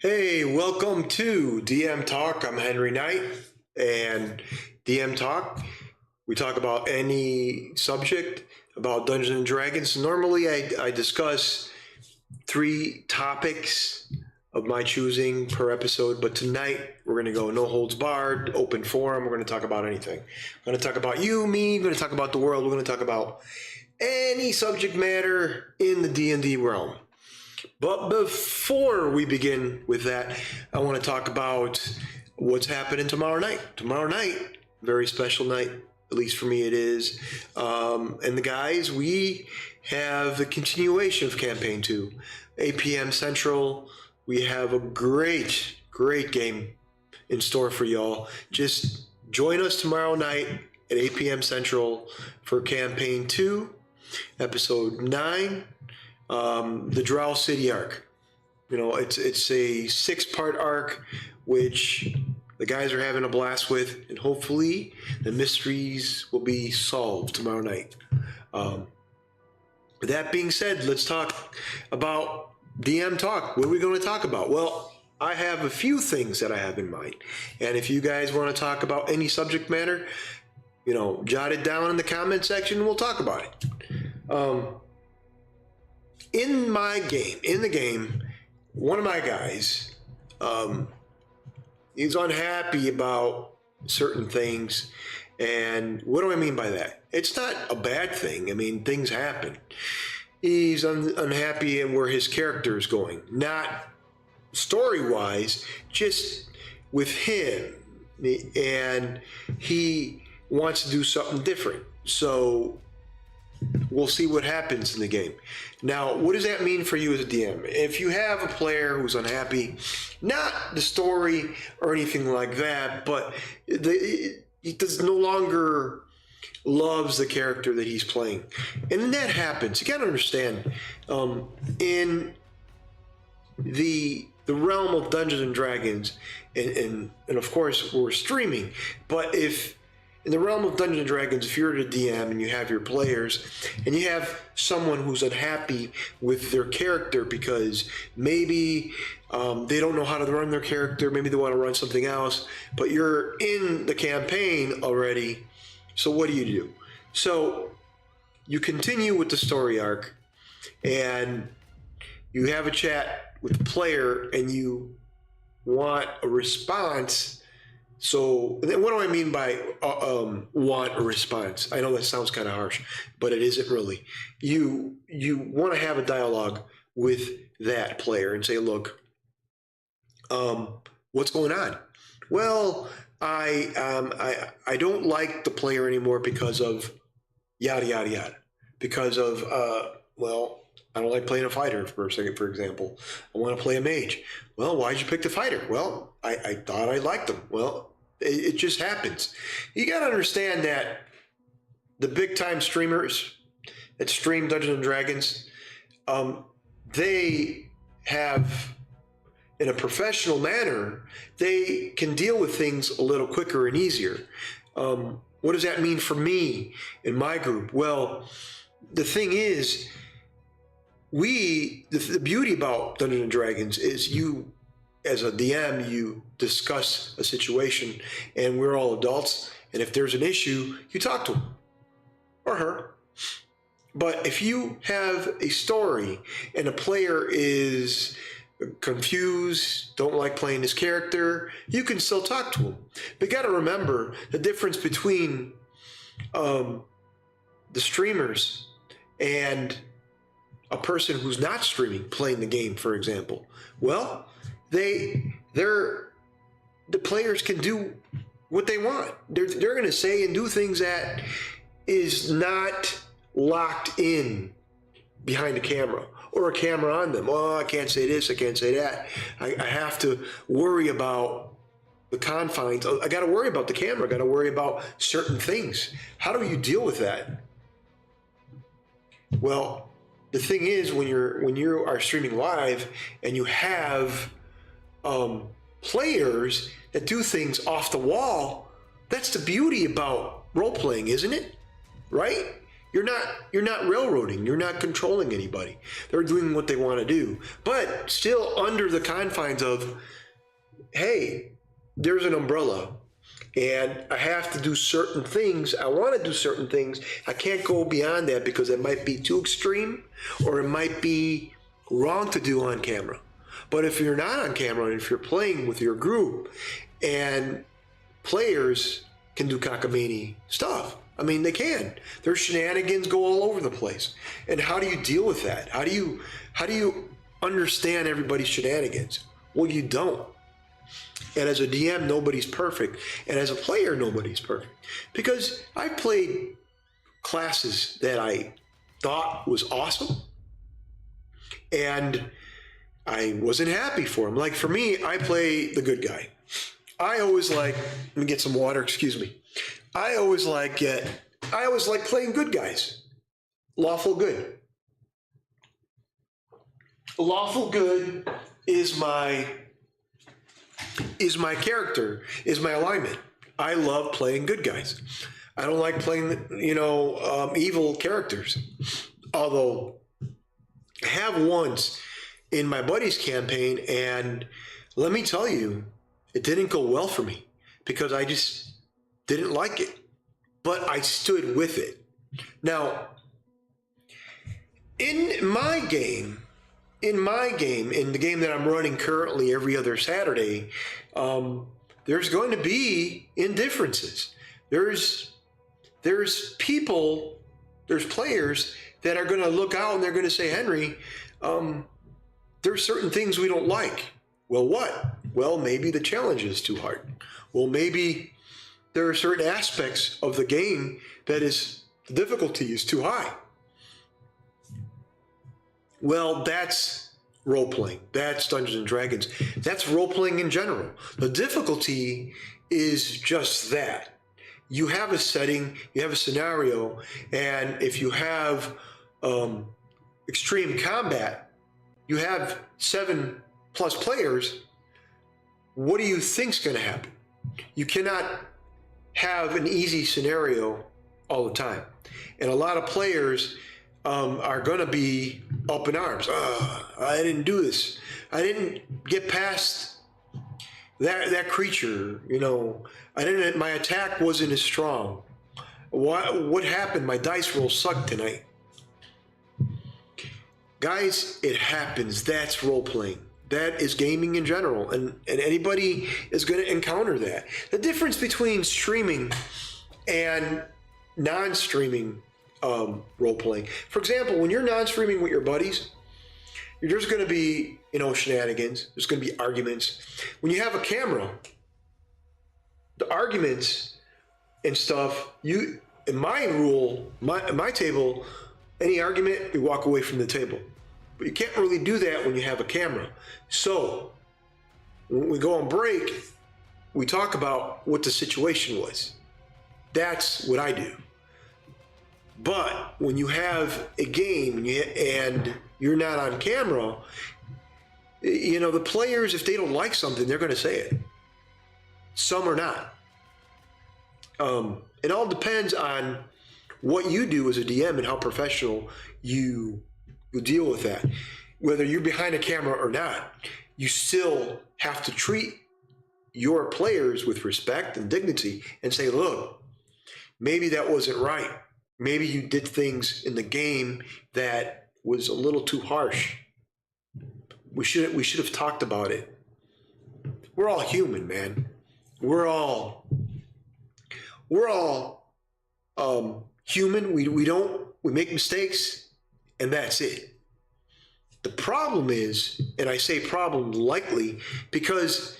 Hey, welcome to DM Talk. I'm Henry Knight, and DM Talk, we talk about any subject about Dungeons and Dragons. Normally, I discuss three topics of my choosing per episode, but tonight we're going to go no holds barred, open forum. We're going to talk about anything. We're going to talk about you, me. We're going to talk about the world. We're going to talk about any subject matter in the D&D realm. But before we begin with that, I want to talk about what's happening tomorrow night. Tomorrow night, very special night, at least for me it is. And the guys, we have the continuation of Campaign 2. 8 p.m. Central, we have a great game in store for y'all. Just join us tomorrow night at 8 p.m. Central for Campaign 2, Episode 9. The Drow City arc. You know, it's a 6-part arc, which the guys are having a blast with, and hopefully the mysteries will be solved tomorrow night. With that being said, let's talk about DM Talk. What are we going to talk about? Well, I have a few things that I have in mind, and if you guys want to talk about any subject matter, you know, jot it down in the comment section and we'll talk about it. In the game, one of my guys, he's unhappy about certain things. And what do I mean by that? It's not a bad thing. I mean, things happen. He's unhappy in where his character is going, not story-wise, just with him. And he wants to do something different. So we'll see what happens in the game. Now, what does that mean for you as a DM? If you have a player who's unhappy, not the story or anything like that, but he does no longer loves the character that he's playing, and then that happens. You got to understand, in the realm of Dungeons and Dragons, and of course we're streaming, but if in the realm of Dungeons & Dragons, if you're the DM and you have your players and you have someone who's unhappy with their character because maybe they don't know how to run their character, maybe they want to run something else, but you're in the campaign already, so what do? So you continue with the story arc and you have a chat with the player and you want a response. So what do I mean by want a response? I know that sounds kind of harsh, but it isn't really. You want to have a dialogue with that player and say, look, what's going on? Well, I don't like the player anymore because of yada yada yada. Because of well, I don't like playing a fighter for example. I want to play a mage. Well, why'd you pick the fighter? Well, I thought I liked them. Well, it just happens. You got to understand that the big time streamers that stream Dungeons and Dragons, they have, in a professional manner, they can deal with things a little quicker and easier. What does that mean for me in my group? Well, the thing is, the beauty about Dungeons and Dragons is you, as a DM, you discuss a situation, and we're all adults, and if there's an issue, you talk to him or her. But if you have a story and a player is confused, don't like playing his character, you can still talk to him. But you got to remember the difference between the streamers and a person who's not streaming, playing the game, for example. Well, the players can do what they want. They're going to say and do things that is not locked in behind a camera or a camera on them. Oh, I can't say this, I can't say that. I have to worry about the confines. I got to worry about the camera. I got to worry about certain things. How do you deal with that? Well, the thing is, when you are streaming live and you have players that do things off the wall, that's the beauty about role playing, isn't it? Right? You're not railroading. You're not controlling anybody. They're doing what they want to do, but still under the confines of, hey, there's an umbrella, and I have to do certain things. I want to do certain things. I can't go beyond that because it might be too extreme, or it might be wrong to do on camera. But if you're not on camera, and if you're playing with your group, and players can do cockamamie stuff. I mean, they can. Their shenanigans go all over the place. And how do you deal with that? How do you understand everybody's shenanigans? Well, you don't. And as a DM, nobody's perfect. And as a player, nobody's perfect. Because I played classes that I thought was awesome, and I wasn't happy for them. Like for me, I play the good guy. I always like, let me get some water, excuse me. I always like playing good guys. Lawful good. Lawful good is my character, is my alignment. I love playing good guys. I don't like playing, evil characters. Although I have once in my buddy's campaign, and let me tell you, it didn't go well for me because I just didn't like it, but I stood with it. Now, in the game that I'm running currently every other Saturday, there's going to be indifferences. There's players that are going to look out and they're going to say, Henry, there's certain things we don't like. Well, what? Well, maybe the challenge is too hard. Well, maybe there are certain aspects of the game that the difficulty is too high. Well, that's role-playing. That's Dungeons and Dragons. That's role-playing in general. The difficulty is just that. You have a setting, you have a scenario, and if you have extreme combat, you have 7+ players, what do you think's going to happen? You cannot have an easy scenario all the time. And a lot of players are going to be up in arms. I didn't do this. I didn't get past that creature. My attack wasn't as strong. What happened? My dice roll sucked tonight. Guys, it happens. That's role playing. That is gaming in general, and anybody is going to encounter that. The difference between streaming and non-streaming role-playing. For example, when you're non-streaming with your buddies, there's going to be, shenanigans. There's going to be arguments. When you have a camera, the arguments and stuff, in my table, any argument, we walk away from the table. But you can't really do that when you have a camera. So when we go on break, we talk about what the situation was. That's what I do. But when you have a game and you're not on camera, the players, if they don't like something, they're going to say it. Some are not. It all depends on what you do as a DM and how professional you deal with that. Whether you're behind a camera or not, you still have to treat your players with respect and dignity and say, look, maybe that wasn't right. Maybe you did things in the game that was a little too harsh. We should have talked about it. We're all human, man. We're all human. We make mistakes, and that's it. The problem is, and I say problem lightly, because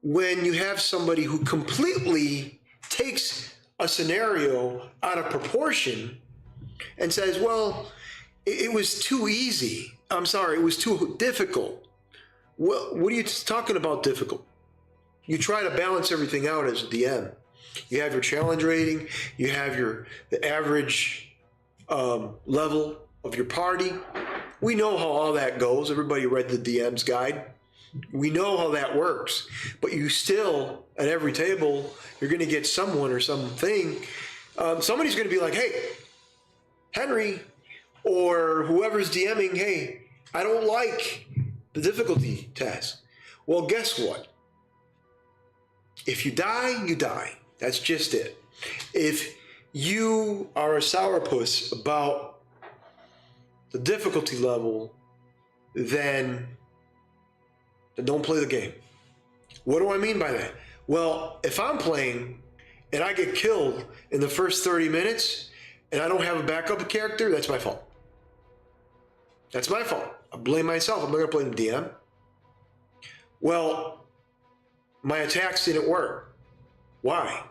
when you have somebody who completely takes a scenario out of proportion and says, well, it was too easy. I'm sorry, it was too difficult. Well, what are you talking about difficult? You try to balance everything out as a DM. You have your challenge rating, you have the average level of your party. We know how all that goes. Everybody read the DM's guide. We know how that works. But you still, at every table, you're going to get someone or something. Somebody's going to be like, hey, Henry or whoever's DMing, hey, I don't like the difficulty test. Well, guess what? If you die, you die. That's just it. If you are a sourpuss about the difficulty level, then don't play the game. What do I mean by that? Well, if I'm playing and I get killed in the first 30 minutes and I don't have a backup character, that's my fault. That's my fault. I blame myself. I'm not going to blame the DM. Well, my attacks didn't work. Why?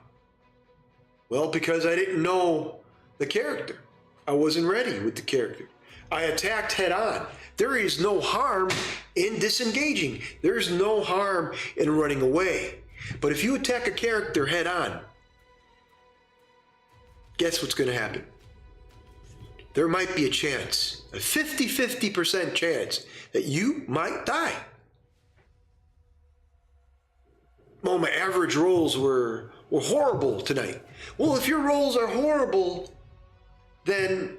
Well, because I didn't know the character. I wasn't ready with the character. I attacked head on. There is no harm in disengaging. There's no harm in running away. But if you attack a character head on, guess what's going to happen? There might be a chance, a 50% chance that you might die. Well, my average rolls were horrible tonight. Well, if your rolls are horrible, then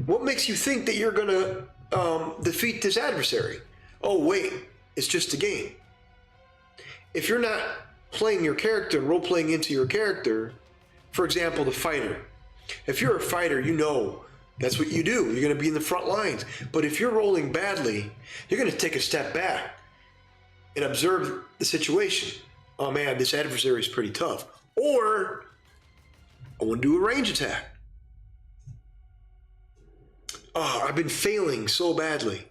what makes you think that you're going to defeat this adversary? Oh, wait, it's just a game. If you're not playing your character and role-playing into your character, for example, the fighter. If you're a fighter, you know that's what you do. You're going to be in the front lines. But if you're rolling badly, you're going to take a step back and observe the situation. Oh man, this adversary is pretty tough. Or I want to do a range attack. Oh, I've been failing so badly.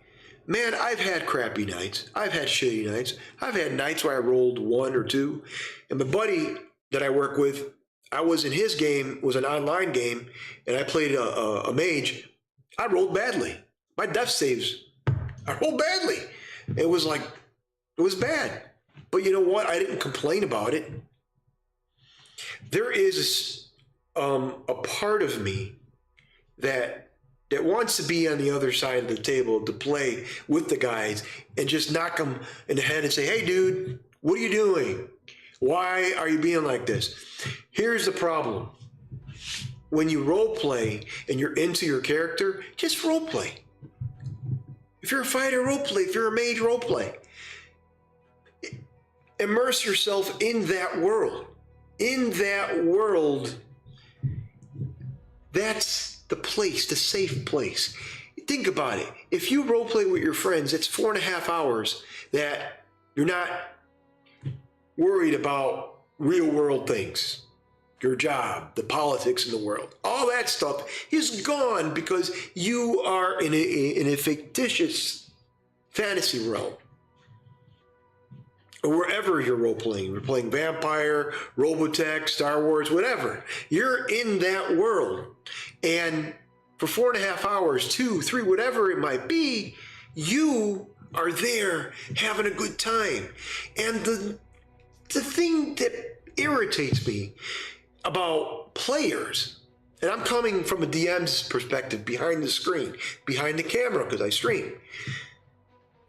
Man, I've had crappy nights. I've had shitty nights. I've had nights where I rolled 1 or 2. And my buddy that I work with, I was in his game, it was an online game, and I played a mage. I rolled badly. My death saves, I rolled badly. It was bad. But you know what? I didn't complain about it. There is a part of me that wants to be on the other side of the table to play with the guys and just knock them in the head and say, hey, dude, what are you doing? Why are you being like this? Here's the problem. When you role play and you're into your character, just role play. If you're a fighter, role play. If you're a mage, role play. Immerse yourself in that world. In that world, that's the place, the safe place. Think about it. If you role play with your friends, it's 4.5 hours that you're not worried about real world things. Your job, the politics in the world, all that stuff is gone because you are in a fictitious fantasy realm. Or wherever you're role playing. You're playing Vampire, Robotech, Star Wars, whatever. You're in that world. And for 4.5 hours, 2, 3, whatever it might be, you are there having a good time. And the thing that irritates me about players, and I'm coming from a DM's perspective behind the screen, behind the camera because I stream,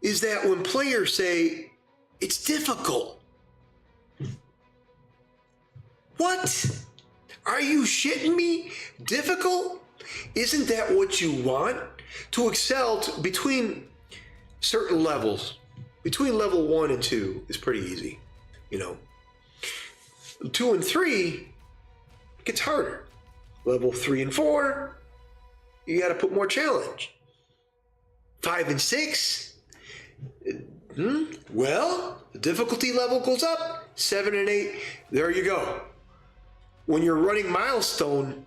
is that when players say, it's difficult. What? Are you shitting me? Difficult? Isn't that what you want? To excel between certain levels, between level 1 and 2 is pretty easy, you know. 2 and 3 gets harder. Level 3 and 4, you got to put more challenge. 5 and 6, well, the difficulty level goes up. 7 and 8, there you go. When you're running milestone,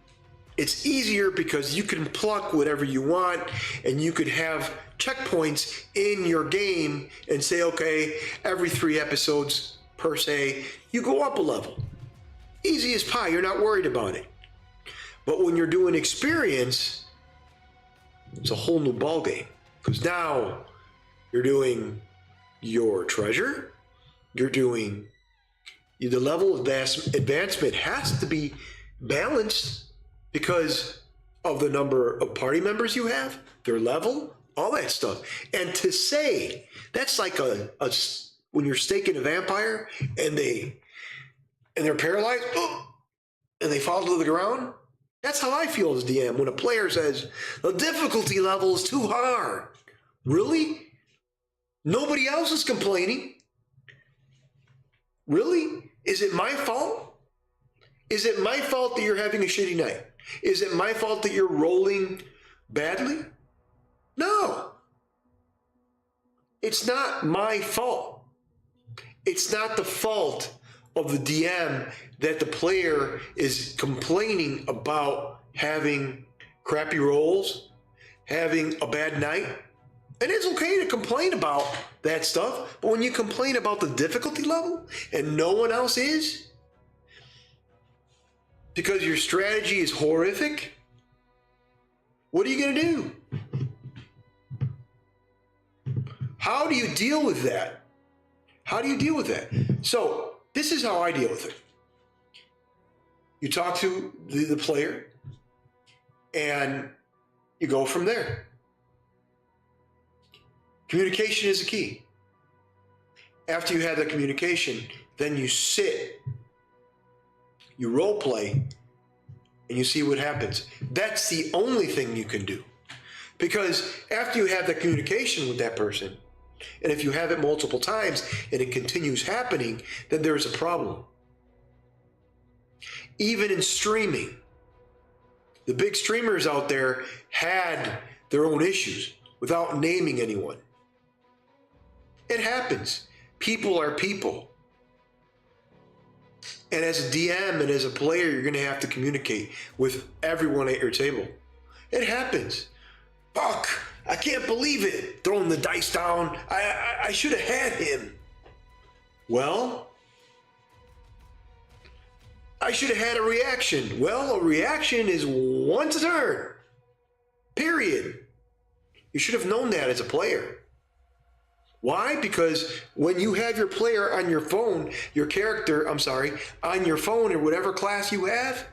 it's easier because you can pluck whatever you want and you could have checkpoints in your game and say, okay, every 3 episodes per se, you go up a level. Easy as pie, you're not worried about it. But when you're doing experience, it's a whole new ballgame because now you're doing your treasure, you're doing the level of advancement has to be balanced because of the number of party members you have, their level, all that stuff. And to say that's like when you're staking a vampire and they're paralyzed and they fall to the ground, That's how I feel as DM when a player says, the difficulty level is too hard. Really? Nobody else is complaining. Really? Is it my fault? Is it my fault that you're having a shitty night? Is it my fault that you're rolling badly? No. It's not my fault. It's not the fault of the DM that the player is complaining about having crappy rolls, having a bad night. And it's okay to complain about that stuff, but when you complain about the difficulty level and no one else is, because your strategy is horrific, what are you going to do? How do you deal with that? How do you deal with that? So this is how I deal with it. You talk to the player and you go from there. Communication is the key. After you have that communication, then you sit, you role play, and you see what happens. That's the only thing you can do. Because after you have that communication with that person, and if you have it multiple times and it continues happening, then there's a problem. Even in streaming, the big streamers out there had their own issues without naming anyone. It happens. People are people. And as a DM and as a player, you're going to have to communicate with everyone at your table. It happens. Fuck, I can't believe it. Throwing the dice down. I should have had him. Well, I should have had a reaction. Well, a reaction is once a turn. Period. You should have known that as a player. Why? Because when you have your player on your phone, your character, on your phone or whatever class you have,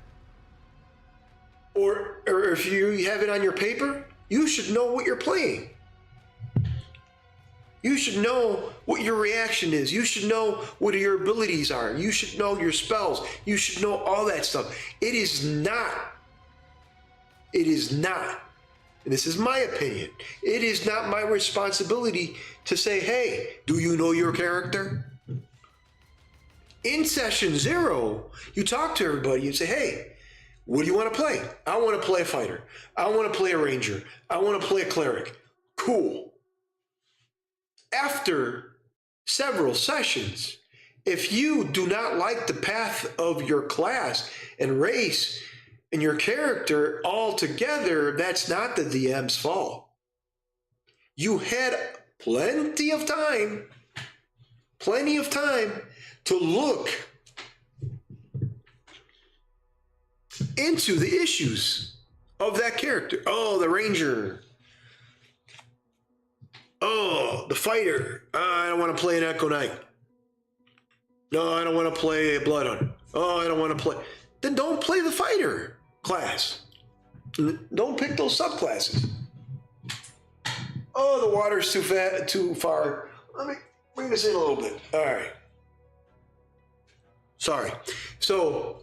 or if you have it on your paper, you should know what you're playing. You should know what your reaction is. You should know what your abilities are. You should know your spells. You should know all that stuff. It is not, and this is my opinion, it is not my responsibility to say, hey, do you know your character? In session 0, you talk to everybody and say, hey, what do you want to play? I want to play a fighter. I want to play a ranger. I want to play a cleric. Cool. After several sessions, if you do not like the path of your class and race and your character altogether, that's not the DM's fault. You had plenty of time to look into the issues of that character. Oh, the ranger. Oh, the fighter. I don't want to play an Echo Knight. No, I don't want to play a Blood Hunter. Oh, I don't want to play. Then don't play the fighter class. Don't pick those subclasses. Oh, the water's too far. Let me bring this in a little bit. All right. Sorry. So,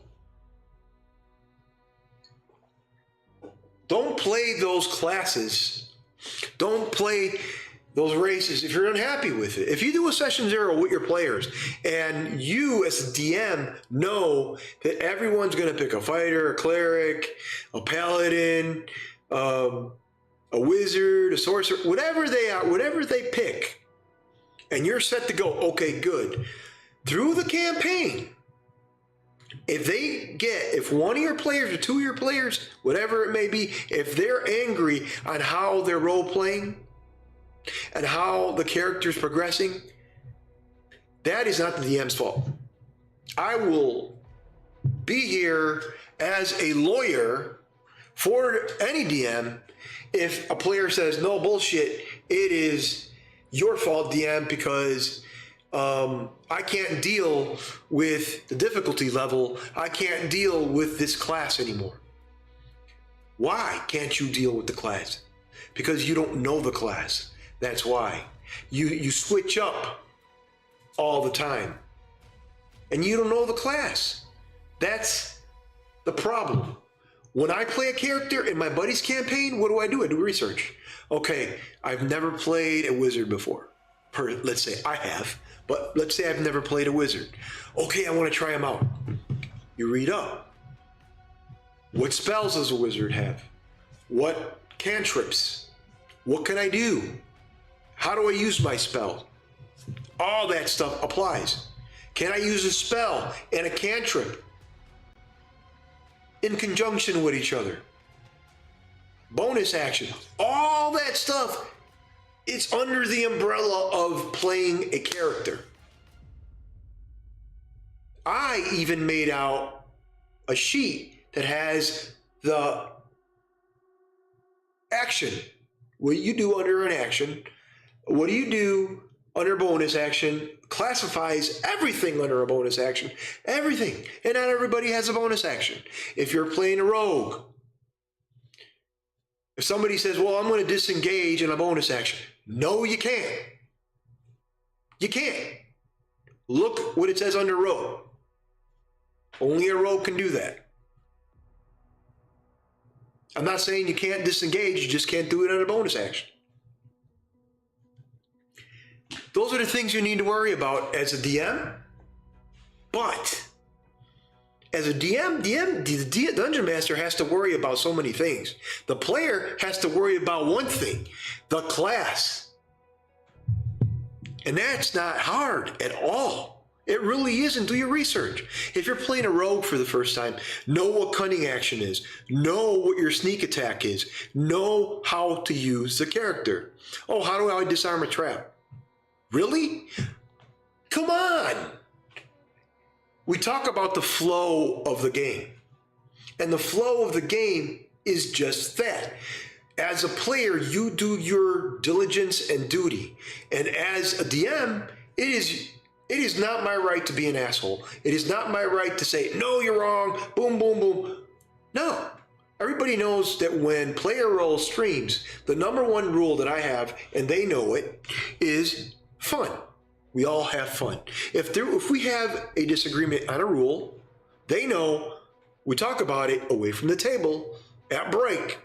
don't play those classes. Don't play those races if you're unhappy with it. If you do a session 0 with your players and you as a DM know that everyone's going to pick a fighter, a cleric, a paladin, a wizard, a sorcerer, whatever they are, whatever they pick, and you're set to go, okay, good. Through the campaign, if one of your players or 2 of your players, whatever it may be, if they're angry on how they're role playing and how the character's progressing, that is not the DM's fault. I will be here as a lawyer for any DM if a player says, no, bullshit, it is your fault, DM, because I can't deal with the difficulty level. I can't deal with this class anymore. Why can't you deal with the class? Because you don't know the class. That's why. You switch up all the time. And you don't know the class. That's the problem. When I play a character in my buddy's campaign, what do? I do research. Okay, I've never played a wizard before. Let's say I have, but let's say I've never played a wizard. Okay, I want to try him out. You read up. What spells does a wizard have? What cantrips? What can I do? How do I use my spell? All that stuff applies. Can I use a spell and a cantrip in conjunction with each other? Bonus action. All that stuff, it's under the umbrella of playing a character. I even made out a sheet that has the action. What you do under an action, what do you do under bonus action, classifies everything under a bonus action. Everything. And not everybody has a bonus action. If you're playing a rogue, if somebody says, well, I'm going to disengage in a bonus action. No, you can't. You can't. Look what it says under rogue. Only a rogue can do that. I'm not saying you can't disengage, you just can't do it on a bonus action. Those are the things you need to worry about as a DM. But as a DM, the Dungeon Master has to worry about so many things. The player has to worry about one thing, the class. And that's not hard at all. It really isn't. Do your research. If you're playing a rogue for the first time, know what cunning action is. Know what your sneak attack is. Know how to use the character. Oh, how do I disarm a trap? Really? Come on. We talk about the flow of the game. And the flow of the game is just that. As a player, you do your diligence and duty. And as a DM, it is not my right to be an asshole. It is not my right to say, no, you're wrong, boom, boom, boom. No. Everybody knows that when Playerole streams, the number one rule that I have, and they know it, is fun. We all have fun. If we have a disagreement on a rule, they know we talk about it away from the table at break.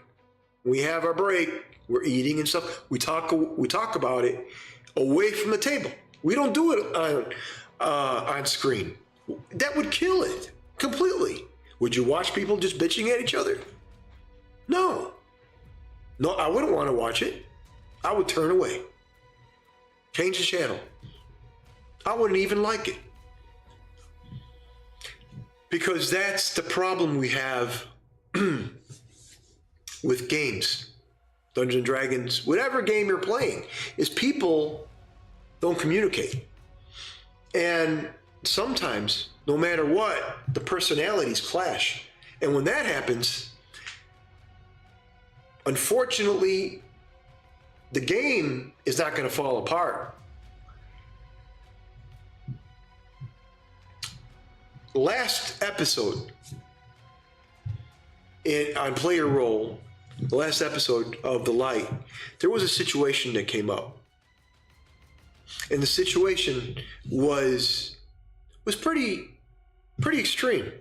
We have our break, we're eating and stuff. We talk about it away from the table. We don't do it on screen. That would kill it completely. Would you watch people just bitching at each other? No. No, I wouldn't want to watch it. I would turn away. Change the channel. I wouldn't even like it. Because that's the problem we have with games. Dungeons & Dragons, whatever game you're playing, is people don't communicate. And sometimes, no matter what, the personalities clash. And when that happens, unfortunately, the game is not going to fall apart. Last episode on Playerole, the last episode of The Light, there was a situation that came up. And the situation was pretty extreme.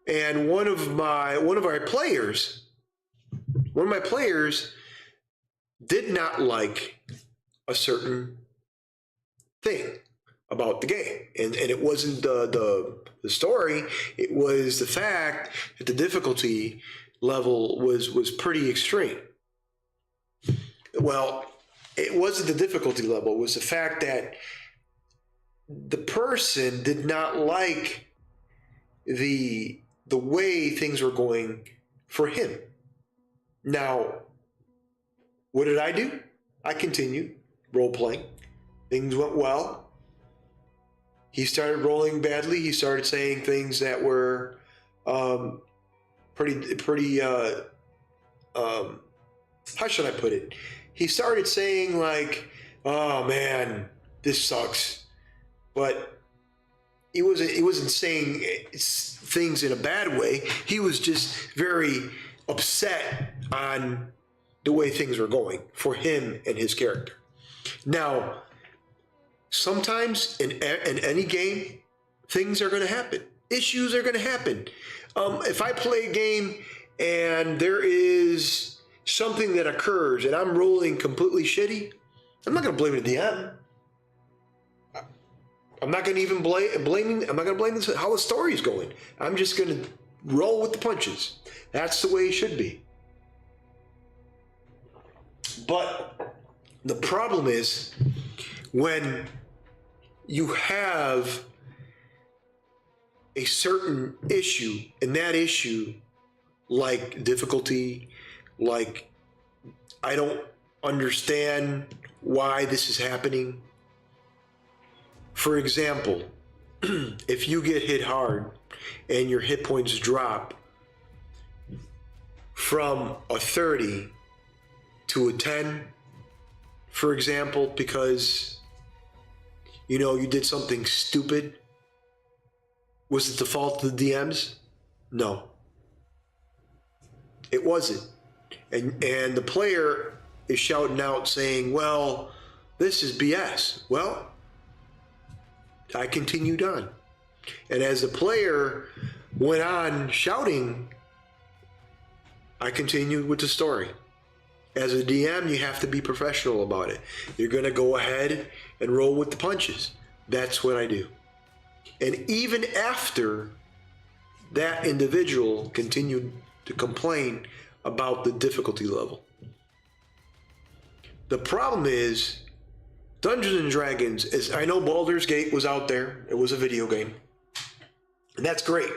And one of my players did not like a certain thing about the game. And it wasn't the story, it was the fact that the difficulty level was pretty extreme. Well, it wasn't the difficulty level, it was the fact that the person did not like the way things were going for him. Now, what did I do? I continued role-playing. Things went well. He started rolling badly. He started saying things that were pretty how should I put it? He started saying like, oh man, this sucks. But he wasn't saying things in a bad way. He was just very upset on the way things were going for him and his character. Now, sometimes in any game, things are going to happen. issues are going to happen. If I play a game and there is something that occurs and I'm rolling completely shitty, I'm not going to blame the DM. I'm not going to even blame. I'm not going to blame this, how the story is going. I'm just going to roll with the punches. That's the way it should be. But the problem is when you have a certain issue, and that issue, like difficulty, like I don't understand why this is happening. For example, if you get hit hard and your hit points drop from a 30 to a 10, for example, because you did something stupid, was it the fault of the DMs? No, it wasn't. And the player is shouting out saying, well, this is BS. Well, I continued on. And as the player went on shouting, I continued with the story. As a DM, you have to be professional about it. You're going to go ahead and roll with the punches. That's what I do. And even after that individual continued to complain about the difficulty level. The problem is, Dungeons and Dragons is, I know Baldur's Gate was out there. It was a video game. And that's great.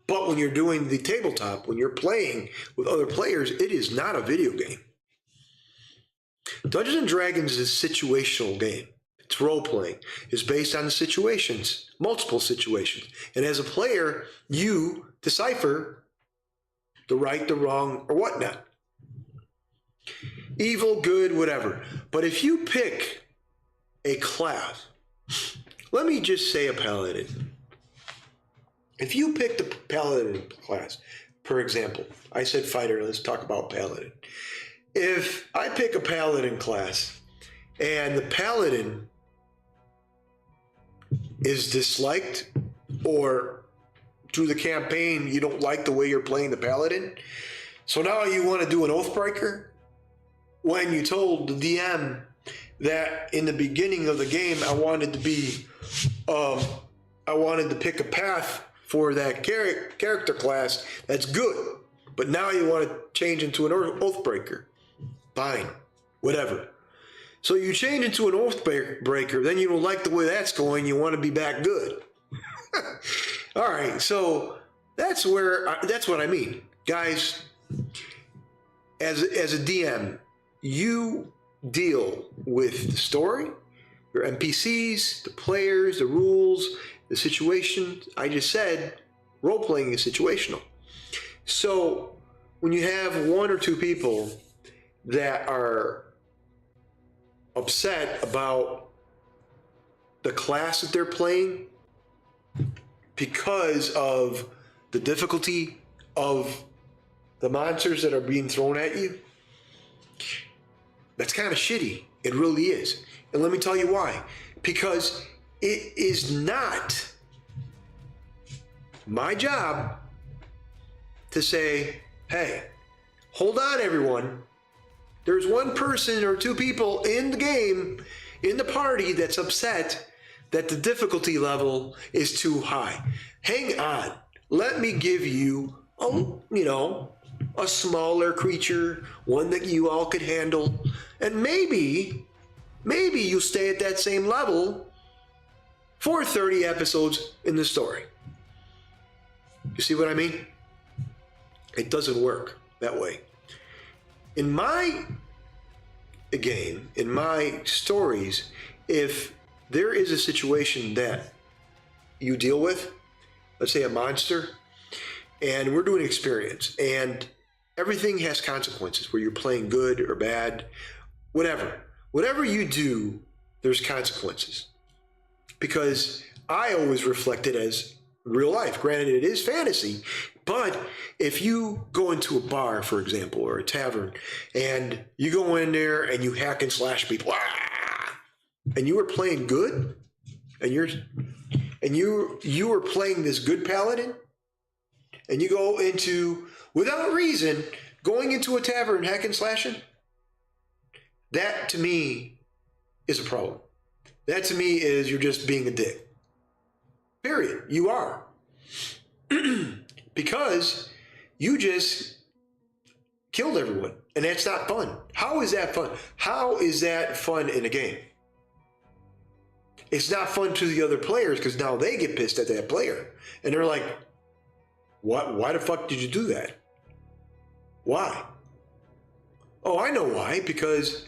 But when you're doing the tabletop, when you're playing with other players, it is not a video game. Dungeons and Dragons is a situational game. It's role-playing. It's based on the situations, multiple situations. And as a player, you decipher the right, the wrong, or whatnot. Evil, good, whatever. But if you pick a class, let me just say a paladin. If you pick the paladin class, for example, I said fighter, let's talk about paladin. If I pick a paladin class and the paladin is disliked, or through the campaign you don't like the way you're playing the paladin, so now you want to do an oathbreaker when you told the DM that in the beginning of the game I wanted to pick a path for that character class that's good, but now you want to change into an oathbreaker. Fine, whatever. So you change into an oathbreaker, then you don't like the way that's going, you want to be back good. All right, so that's what I mean. Guys, as a DM, you deal with the story, your NPCs, the players, the rules, the situation. I just said role-playing is situational. So when you have one or two people that are upset about the class that they're playing because of the difficulty of the monsters that are being thrown at you, that's kind of shitty. It really is. And let me tell you why. Because it is not my job to say, hey, hold on, everyone. There's one person or two people in the game, in the party, that's upset that the difficulty level is too high. Hang on. Let me give you a smaller creature, one that you all could handle, and maybe you stay at that same level for 30 episodes in the story. You see what I mean? It doesn't work that way. In my game, in my stories, if there is a situation that you deal with, let's say a monster, and we're doing experience, and everything has consequences, where you're playing good or bad, whatever you do, there's consequences, because I always reflect it as real life. Granted, it is fantasy, but if you go into a bar, for example, or a tavern, and you go in there and you hack and slash people, and you were playing good, and and you were playing this good paladin, and you go into, without reason, going into a tavern hack and slashing, that to me is a problem. That to me is you're just being a dick. Period. You are. Because you just killed everyone, and that's not fun. How is that fun? How is that fun in a game? It's not fun to the other players because now they get pissed at that player, and they're like, "What? Why the fuck did you do that? Why?" Oh, I know why. Because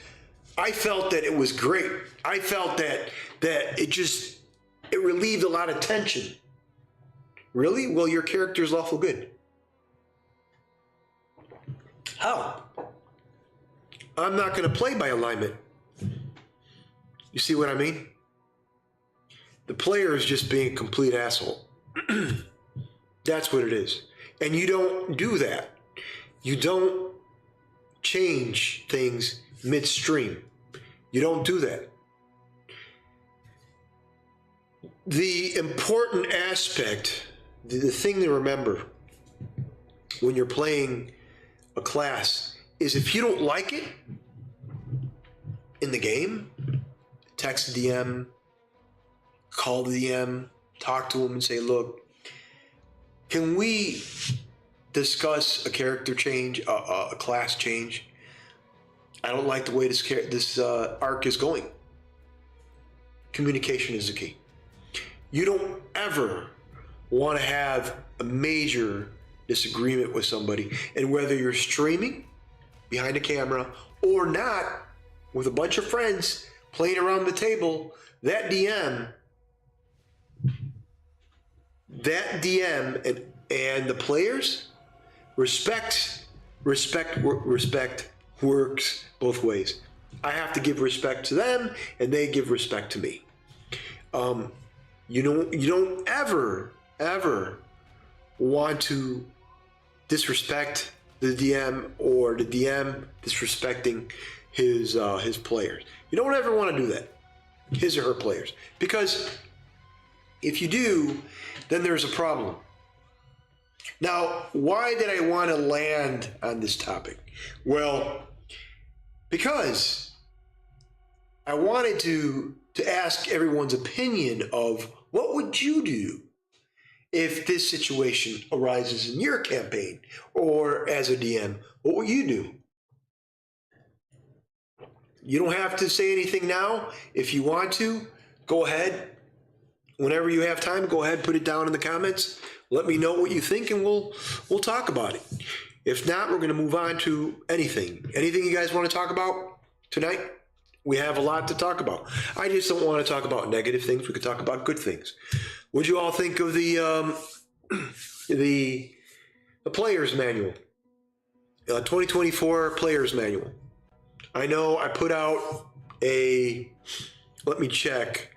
I felt that it was great. I felt that it relieved a lot of tension. Really? Well, your character is lawful good. How? I'm not going to play by alignment. You see what I mean? The player is just being a complete asshole. That's what it is. And you don't do that. You don't change things midstream. You don't do that. The important aspect, the thing to remember when you're playing a class is if you don't like it in the game, text the DM, call the DM, talk to him and say, look, can we discuss a character change, a class change? I don't like the way this arc is going. Communication is the key. You don't ever want to have a major disagreement with somebody, and whether you're streaming behind a camera or not with a bunch of friends playing around the table, that DM and the players respect works both ways. I have to give respect to them, and they give respect to me. You don't ever want to disrespect the DM or the DM disrespecting his players. You don't ever want to do that, his or her players, because if you do, then there's a problem. Now, why did I want to land on this topic? Well, because I wanted to ask everyone's opinion of what would you do if this situation arises in your campaign, or as a DM, what would you do? You don't have to say anything now. If you want to, go ahead. Whenever you have time, go ahead, put it down in the comments. Let me know what you think, and we'll talk about it. If not, we're going to move on to anything. Anything you guys want to talk about tonight? We have a lot to talk about. I just don't want to talk about negative things. We could talk about good things. What'd you all think of the player's manual? 2024 player's manual. I know I put out a, let me check.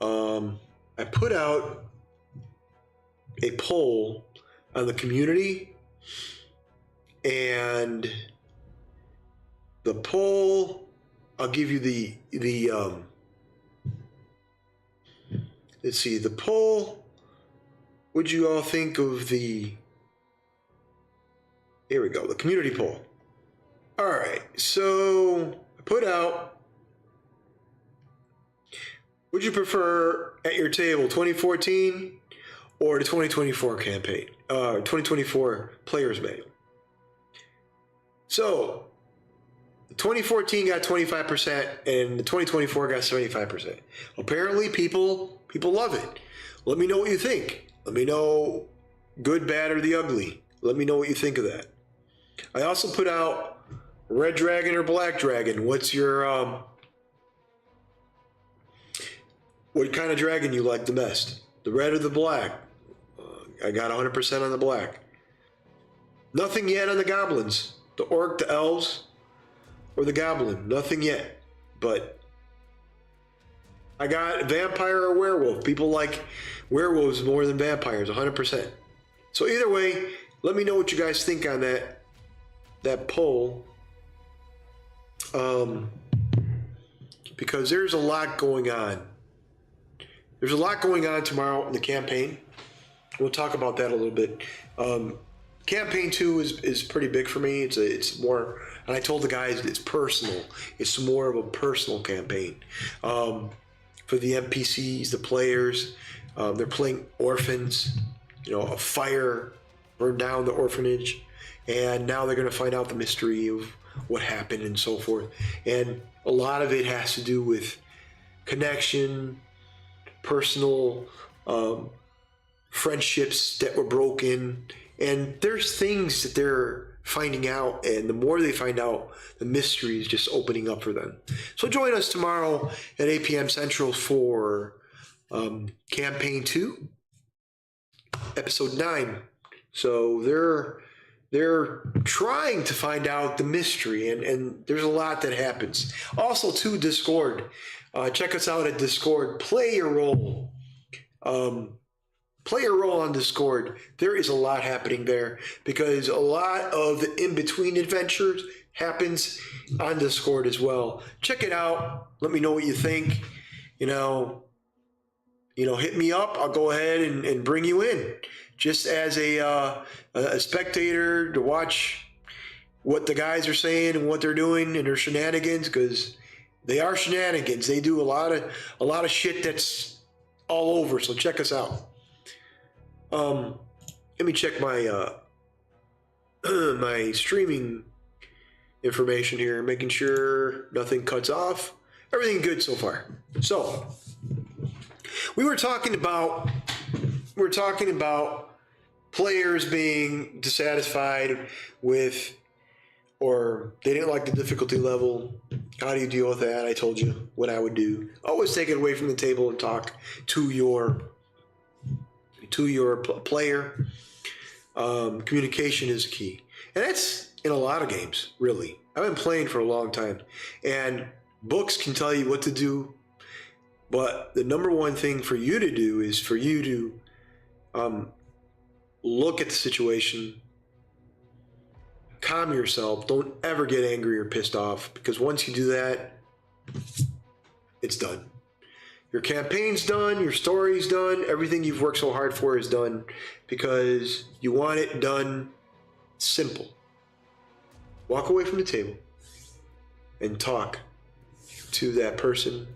I put out a poll on the community, and the poll, I'll give you the let's see, the poll. What'd you all think of the, here we go, the community poll. All right, so I put out, would you prefer at your table 2014 or the 2024 campaign, 2024 player's manual? So the 2014 got 25% and the 2024 got 75%. Apparently people love it. Let me know what you think. Let me know good, bad, or the ugly. Let me know what you think of that. I also put out red dragon or black dragon. What's your what kind of dragon you like the best? The red or the black? I got 100% on the black. Nothing yet on the goblins. The orc, the elves, or the goblin. Nothing yet. But I got vampire or werewolf. People like werewolves more than vampires, 100%. So either way, let me know what you guys think on that poll. Because there's a lot going on. there's a lot going on tomorrow in the campaign. We'll talk about that a little bit. Campaign 2 is pretty big for me. It's more, and I told the guys it's personal. It's more of a personal campaign. For the NPCs, the players, they're playing orphans. A fire burned down the orphanage, and now they're going to find out the mystery of what happened and so forth. And a lot of it has to do with connection, personal friendships that were broken, and there's things that they're finding out, and the more they find out, the mystery is just opening up for them. So join us tomorrow at 8 p.m. Central for Campaign 2, Episode 9. So they're trying to find out the mystery, and there's a lot that happens. Also, to Discord. Check us out at Discord. Playerole. Playerole on Discord. There is a lot happening there because a lot of the in-between adventures happens on Discord as well. Check it out. Let me know what you think. Hit me up. I'll go ahead and bring you in just as a spectator to watch what the guys are saying and what they're doing and their shenanigans, because they are shenanigans. They do a lot of shit that's all over. So check us out. Let me check my my streaming information here, making sure nothing cuts off. Everything good so far. So we're talking about players being dissatisfied with, or they didn't like the difficulty level. How do you deal with that? I told you what I would do. Always take it away from the table and talk to your player. Communication is key, and that's in a lot of games. Really, I've been playing for a long time, and books can tell you what to do, but the number one thing for you to do is for you to look at the situation, calm yourself. Don't ever get angry or pissed off, because once you do that, it's done. Your campaign's done, your story's done, everything you've worked so hard for is done, because you want it done simple. Walk away from the table and talk to that person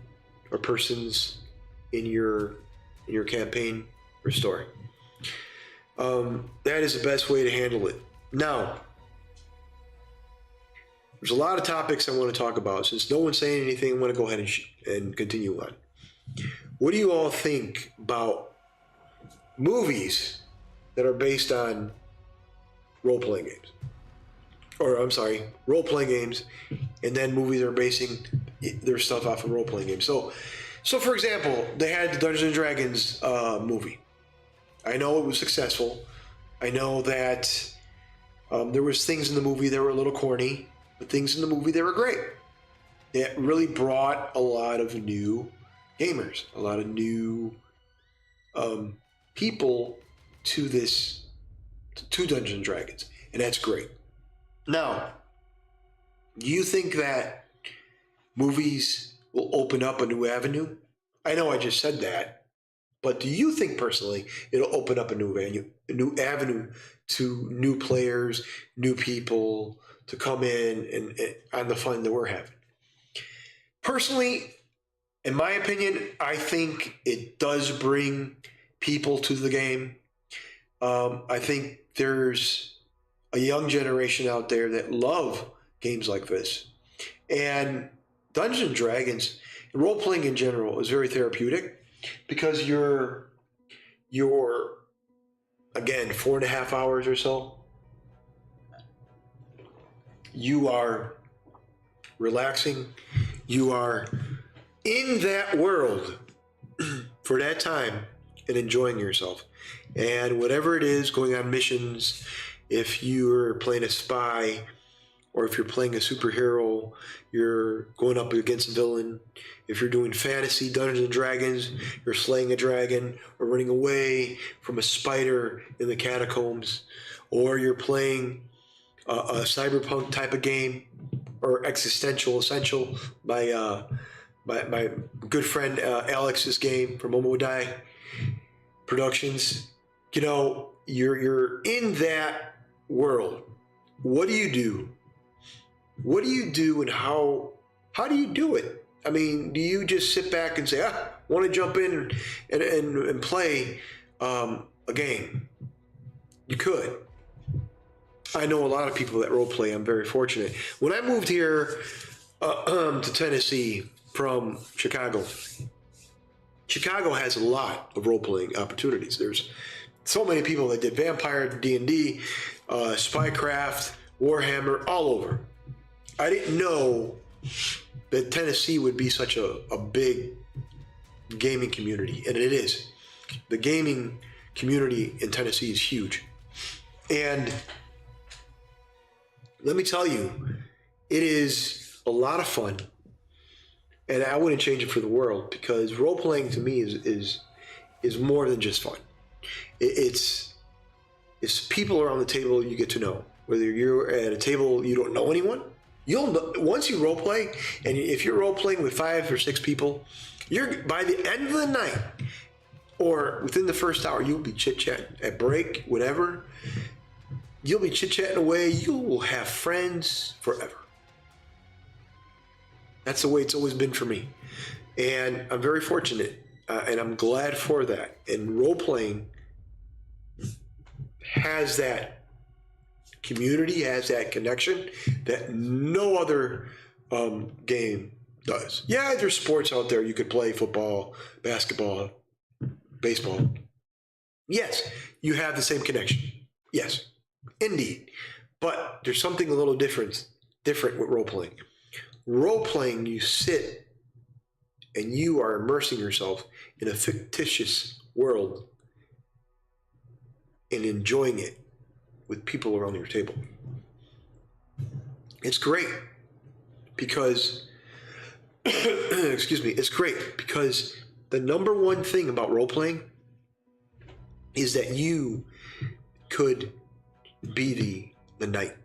or persons in your campaign or story. That is the best way to handle it. Now, there's a lot of topics I want to talk about. Since no one's saying anything, I want to go ahead and continue on. What do you all think about movies that are based on role-playing games? Or, I'm sorry, role-playing games, and then movies are basing their stuff off of role-playing games. So for example, they had the Dungeons & Dragons movie. I know it was successful. I know that there was things in the movie that were a little corny, but things in the movie that were great. It really brought a lot of new gamers, a lot of new people to Dungeons & Dragons, and that's great. Now, do you think that movies will open up a new avenue? I know I just said that, but do you think personally it'll open up a new avenue to new players, new people to come in and on the fun that we're having? Personally, in my opinion, I think it does bring people to the game. I think there's a young generation out there that love games like this. And Dungeons & Dragons, role-playing in general, is very therapeutic, because you're again, 4.5 hours or so, you are relaxing, you are in that world for that time and enjoying yourself. And whatever it is, going on missions, if you're playing a spy, or if you're playing a superhero, you're going up against a villain. If you're doing fantasy, Dungeons & Dragons, you're slaying a dragon or running away from a spider in the catacombs. Or you're playing a cyberpunk type of game, or existential essential by my good friend Alex's game from Momodai Productions. You know, you're in that world. What do you do? What do you do, and how do you do it? I mean, do you just sit back and say, want to jump in and play a game? You could. I know a lot of people that role play. I'm very fortunate. When I moved here to Tennessee from Chicago, Chicago has a lot of role playing opportunities. There's so many people that did Vampire, D&D, Spycraft, Warhammer, all over. I didn't know that Tennessee would be such a big gaming community, and it is. The gaming community in Tennessee is huge. And let me tell you, it is a lot of fun, and I wouldn't change it for the world, because role playing to me is more than just fun. It's people around the table you get to know. Whether you're at a table you don't know anyone, you'll know once you role play, and if you're role playing with 5 or 6 people, you're by the end of the night or within the first hour, you'll be chit chatting at break, whatever. You'll be chit chatting away. You will have friends forever. That's the way it's always been for me, and I'm very fortunate, and I'm glad for that. And role playing has that community, has that connection that no other game does. Yeah, there's sports out there. You could play football, basketball, baseball. Yes, you have the same connection. Yes, indeed. But there's something a little different with role playing. Role playing, you sit and you are immersing yourself in a fictitious world and enjoying it with people around your table. It's great because, excuse me, it's great because the number one thing about role playing is that you could be the knight,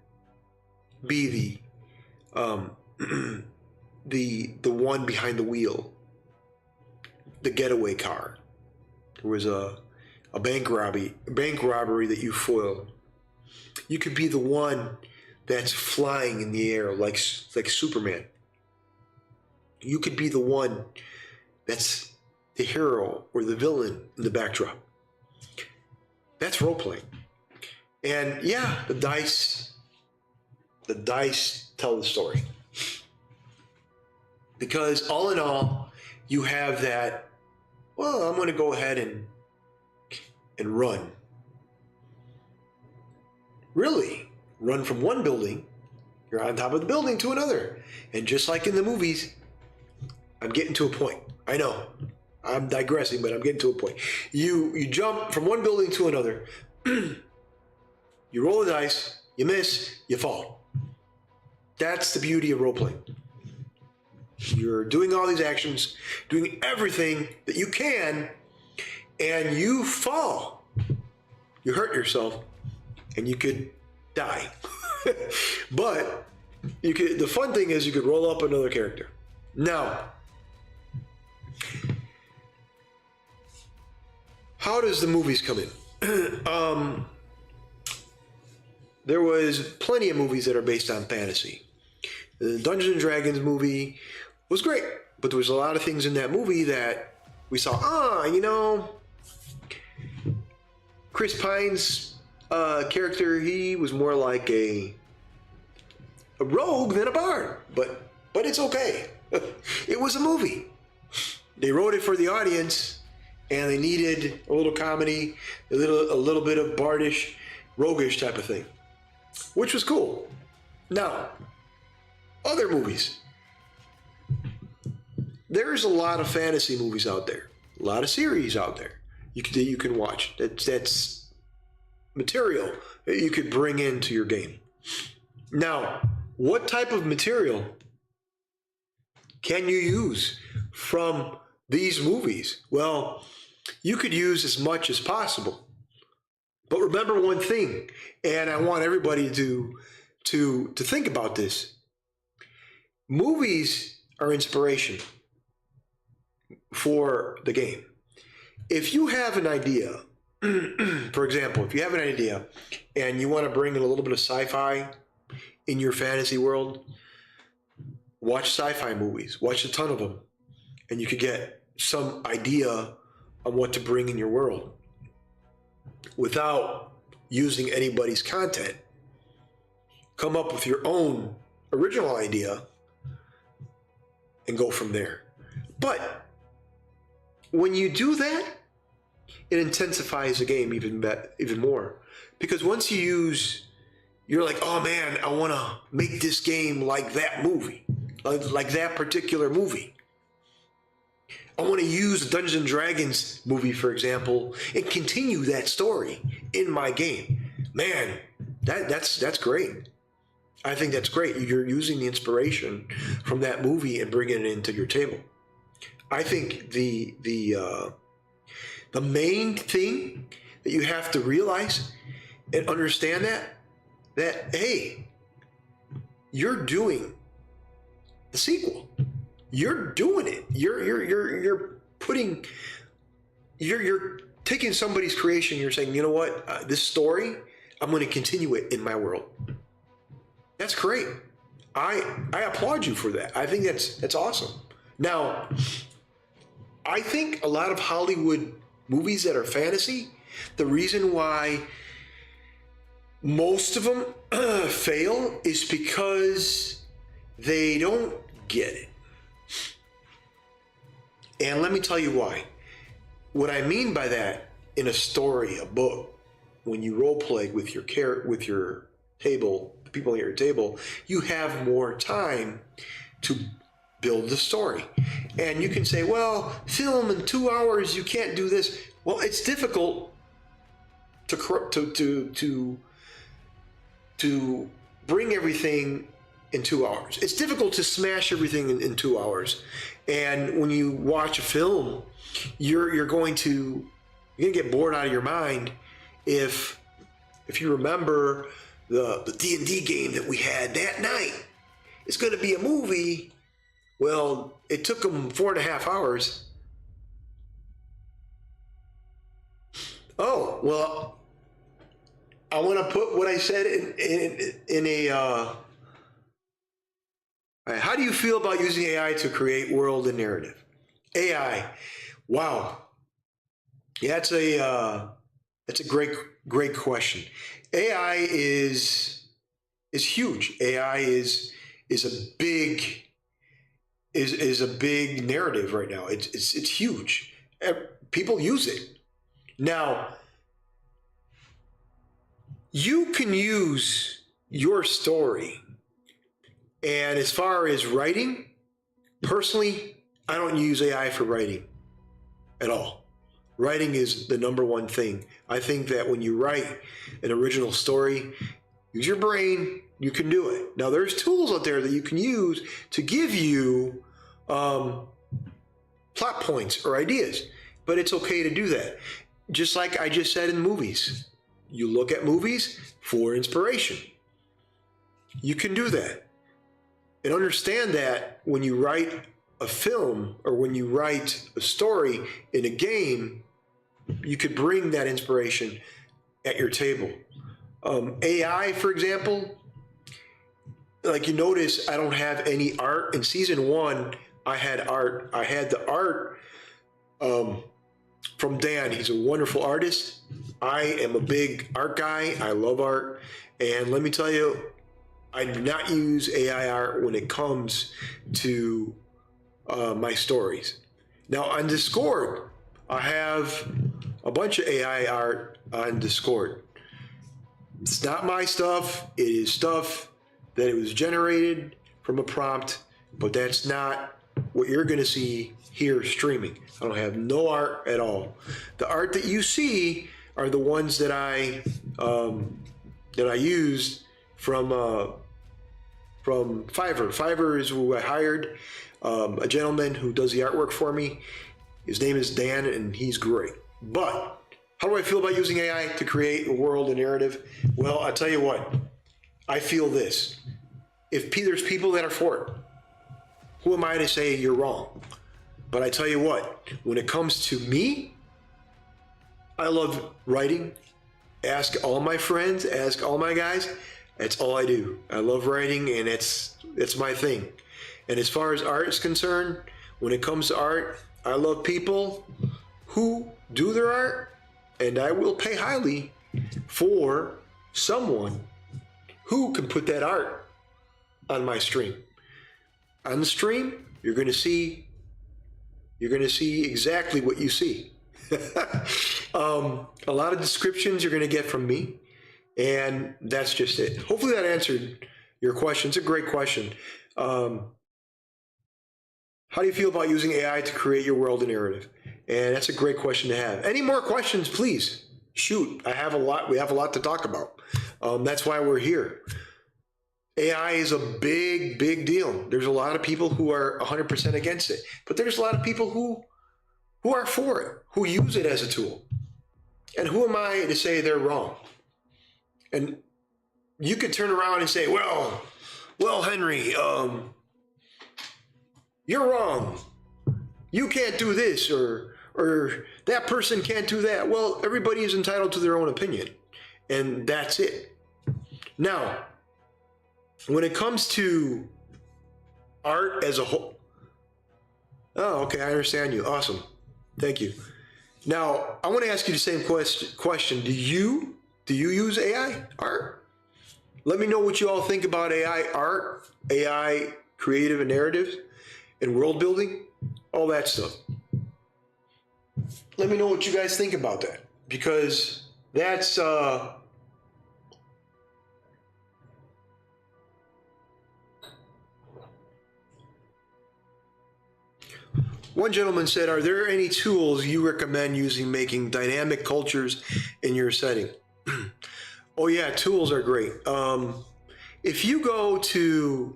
be the one behind the wheel, the getaway car. There was a bank robbery that you foil. You could be the one that's flying in the air like Superman. You could be the one that's the hero or the villain in the backdrop. That's role playing. And yeah, the dice tell the story. Because all in all, you have that, well, I'm going to go ahead and run. Really, run from one building, you're on top of the building, to another. And just like in the movies, I'm getting to a point. I know, I'm digressing, but I'm getting to a point. You jump from one building to another, you roll the dice, you miss, you fall. That's the beauty of role-playing. You're doing all these actions, doing everything that you can, and you fall. You hurt yourself, and you could die. But you could. The fun thing is you could roll up another character. Now, how does the movies come in? There was plenty of movies that are based on fantasy. The Dungeons and Dragons movie was great, but there was a lot of things in that movie that we saw. Chris Pine's character, he was more like a rogue than a bard, but it's okay. It was a movie. They wrote it for the audience, and they needed a little comedy, a little bit of bardish, roguish type of thing, which was cool. Now, other movies. There's a lot of fantasy movies out there, a lot of series out there you can watch. That's material that you could bring into your game. Now, what type of material can you use from these movies? Well, you could use as much as possible. But remember one thing, and I want everybody to think about this. Movies are inspiration. for the game. If you have an idea, for example, if you have an idea and you want to bring in a little bit of sci-fi in your fantasy world, watch sci-fi movies, watch a ton of them, and you could get some idea on what to bring in your world without using anybody's content. Come up with your own original idea and go from there. But when you do that, it intensifies the game even more. Because once you're like, oh man, I want to make this game like that movie, like that particular movie. I want to use the Dungeons and Dragons movie, for example, and continue that story in my game. Man, that's great. I think that's great. You're using the inspiration from that movie and bringing it into your table. I think the main thing that you have to realize and understand that hey, you're doing the sequel. You're doing it. You're taking somebody's creation. You're saying, you know what, this story, I'm going to continue it in my world. That's great. I applaud you for that. I think that's awesome. Now, I think a lot of Hollywood movies that are fantasy, the reason why most of them fail is because they don't get it. And let me tell you why. What I mean by that, in a story, a book, when you role play with your table, the people at your table, you have more time to build the story. And you can say, well, film in 2 hours, you can't do this. Well, it's difficult to bring everything in 2 hours. It's difficult to smash everything in 2 hours. And when you watch a film, you're going to get bored out of your mind if you remember the D&D game that we had that night. It's going to be a movie. Well, it took them 4.5 hours. Oh, well, I want to put what I said in a... How do you feel about using AI to create world and narrative? AI, wow. Yeah, that's a great question. AI is huge. AI is a big narrative right now. It's huge. People use it. Now, you can use your story. And as far as writing, personally, I don't use AI for writing at all. Writing is the number one thing. I think that when you write an original story, use your brain, you can do it. Now, there's tools out there that you can use to give you plot points or ideas, but it's okay to do that. Just like I just said in movies. You look at movies for inspiration. You can do that. And understand that when you write a film or when you write a story in a game, you could bring that inspiration at your table. AI, for example, like you notice, I don't have any art. In season 1, I had art. I had the art from Dan. He's a wonderful artist. I am a big art guy. I love art. And let me tell you, I do not use AI art when it comes to my stories. Now on Discord, I have a bunch of AI art on Discord. It's not my stuff. It is stuff that it was generated from a prompt, but that's not what you're going to see here streaming. I don't have no art at all. The art that you see are the ones that I used from Fiverr. Fiverr is who I hired, a gentleman who does the artwork for me. His name is Dan, and he's great. But how do I feel about using AI to create a world and narrative? Well, I'll tell you what. I feel this. If there's people that are for it, who am I to say you're wrong? But I tell you what, when it comes to me, I love writing. Ask all my friends, ask all my guys. That's all I do. I love writing, and it's my thing. And as far as art is concerned, when it comes to art, I love people who do their art, and I will pay highly for someone who can put that art on my stream. On the stream, you're going to see exactly what you see. A lot of descriptions you're going to get from me, and that's just it. Hopefully that answered your question. It's a great question. How do you feel about using AI to create your world and narrative? And that's a great question to have. Any more questions, please shoot. We have a lot to talk about. That's why we're here. AI is a big, big deal. There's a lot of people who are 100% against it, but there's a lot of people who are for it, who use it as a tool. And who am I to say they're wrong? And you could turn around and say, well, Henry, you're wrong. You can't do this, or that person can't do that. Well, everybody is entitled to their own opinion, and that's it. Now, when it comes to art as a whole, oh, okay, I understand you. Awesome. Thank you. Now, I want to ask you the same question. Do you use AI art? Let me know what you all think about AI art, AI creative and narrative, and world building, all that stuff. Let me know what you guys think about that, because that's one gentleman said, are there any tools you recommend using making dynamic cultures in your setting? Oh yeah, tools are great. If you go to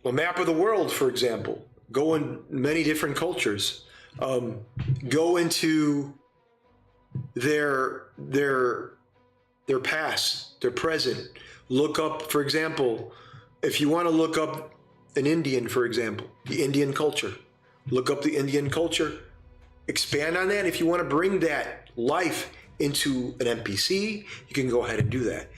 a map of the world, for example, go in many different cultures, go into their past, their present, look up, for example, if you want to look up an Indian, for example, the Indian culture, look up the Indian culture, expand on that. If you want to bring that life into an NPC, you can go ahead and do that.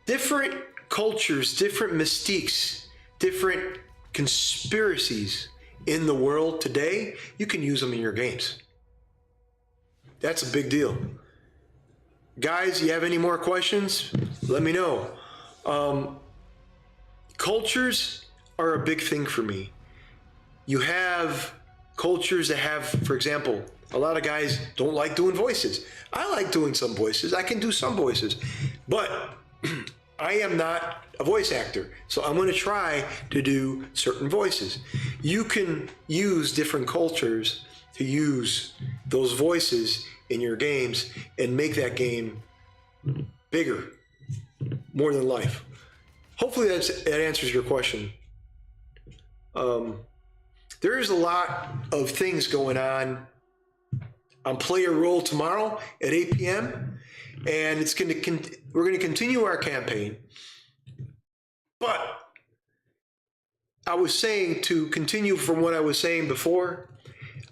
Different cultures, different mystiques, different conspiracies in the world today, you can use them in your games. That's a big deal. Guys, you have any more questions? Let me know. Cultures are a big thing for me. You have cultures that have, for example, a lot of guys don't like doing voices. I like doing some voices. I can do some voices, but I am not a voice actor. So I'm going to try to do certain voices. You can use different cultures to use those voices in your games and make that game bigger, more than life. Hopefully that answers your question. There is a lot of things going on Playerole tomorrow at 8 p.m. and we're going to continue our campaign. But I was saying, to continue from what I was saying before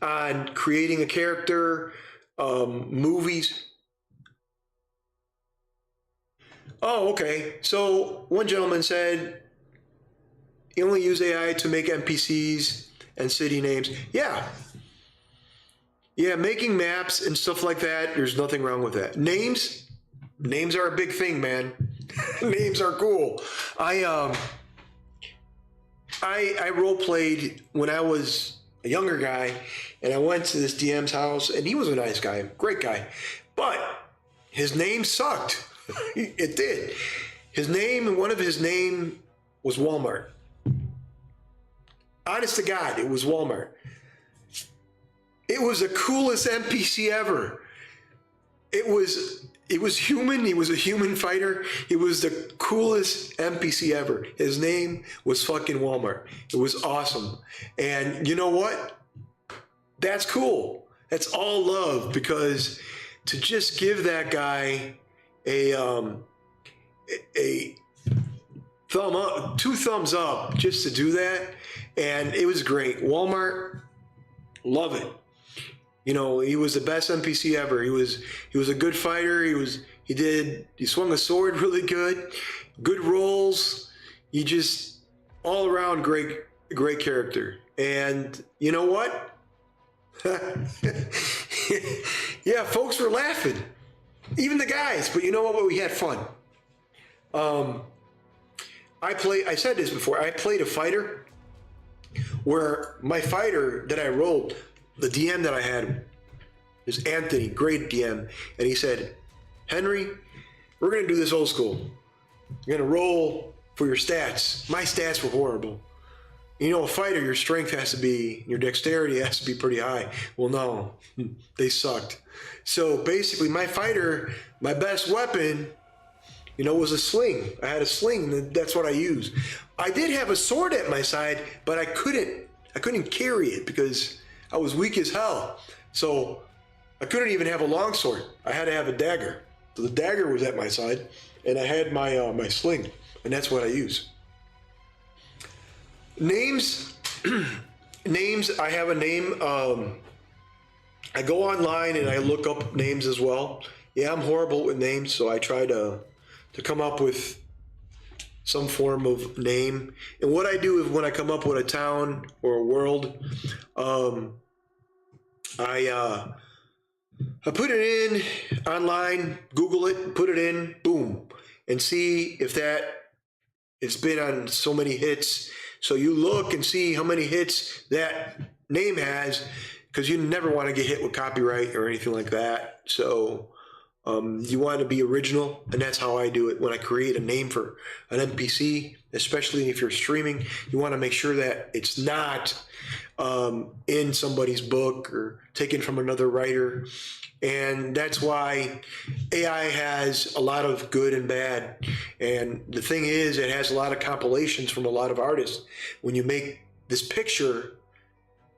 on creating a character, movies. Oh, okay. So one gentleman said you only use AI to make NPCs and city names. Yeah, making maps and stuff like that, there's nothing wrong with that. Names are a big thing, man. Names are cool. I role played when I was a younger guy, and I went to this DM's house, and he was a nice guy, great guy, but his name sucked. It did. One of his name was Walmart. Honest to God, it was Walmart. It was the coolest NPC ever. It was human. He was a human fighter. It was the coolest NPC ever. His name was fucking Walmart. It was awesome. And you know what? That's cool. That's all love, because to just give that guy a thumb up, 2 thumbs up, just to do that, and it was great. Walmart, love it. You know, he was the best NPC ever. He was a good fighter. He swung a sword really good, good rolls. He just all around great character. And you know what? Yeah, folks were laughing, even the guys. But you know what? We had fun. I said this before. I played a fighter where my fighter that I rolled, the DM that I had is Anthony, great DM, and he said, "Henry, we're gonna do this old school. You're gonna roll for your stats." My stats were horrible. You know, a fighter, your strength has to be, your dexterity has to be pretty high. Well, no, they sucked. So basically, my fighter, my best weapon, you know, was a sling. I had a sling. That's what I used. I did have a sword at my side, but I couldn't carry it because I was weak as hell. So I couldn't even have a long sword. I had to have a dagger. So the dagger was at my side, and I had my my sling, and that's what I use. Names, names. I have a name. I go online and I look up names as well. Yeah, I'm horrible with names, so I try to come up with some form of name. And what I do is when I come up with a town or a world, I put it in online, Google it, put it in, boom, and see if it's been on so many hits. So you look and see how many hits that name has, because you never want to get hit with copyright or anything like that. So you want to be original, and that's how I do it. When I create a name for an NPC, especially if you're streaming, you want to make sure that it's not in somebody's book or taken from another writer. And that's why AI has a lot of good and bad. And the thing is, it has a lot of compilations from a lot of artists. When you make this picture,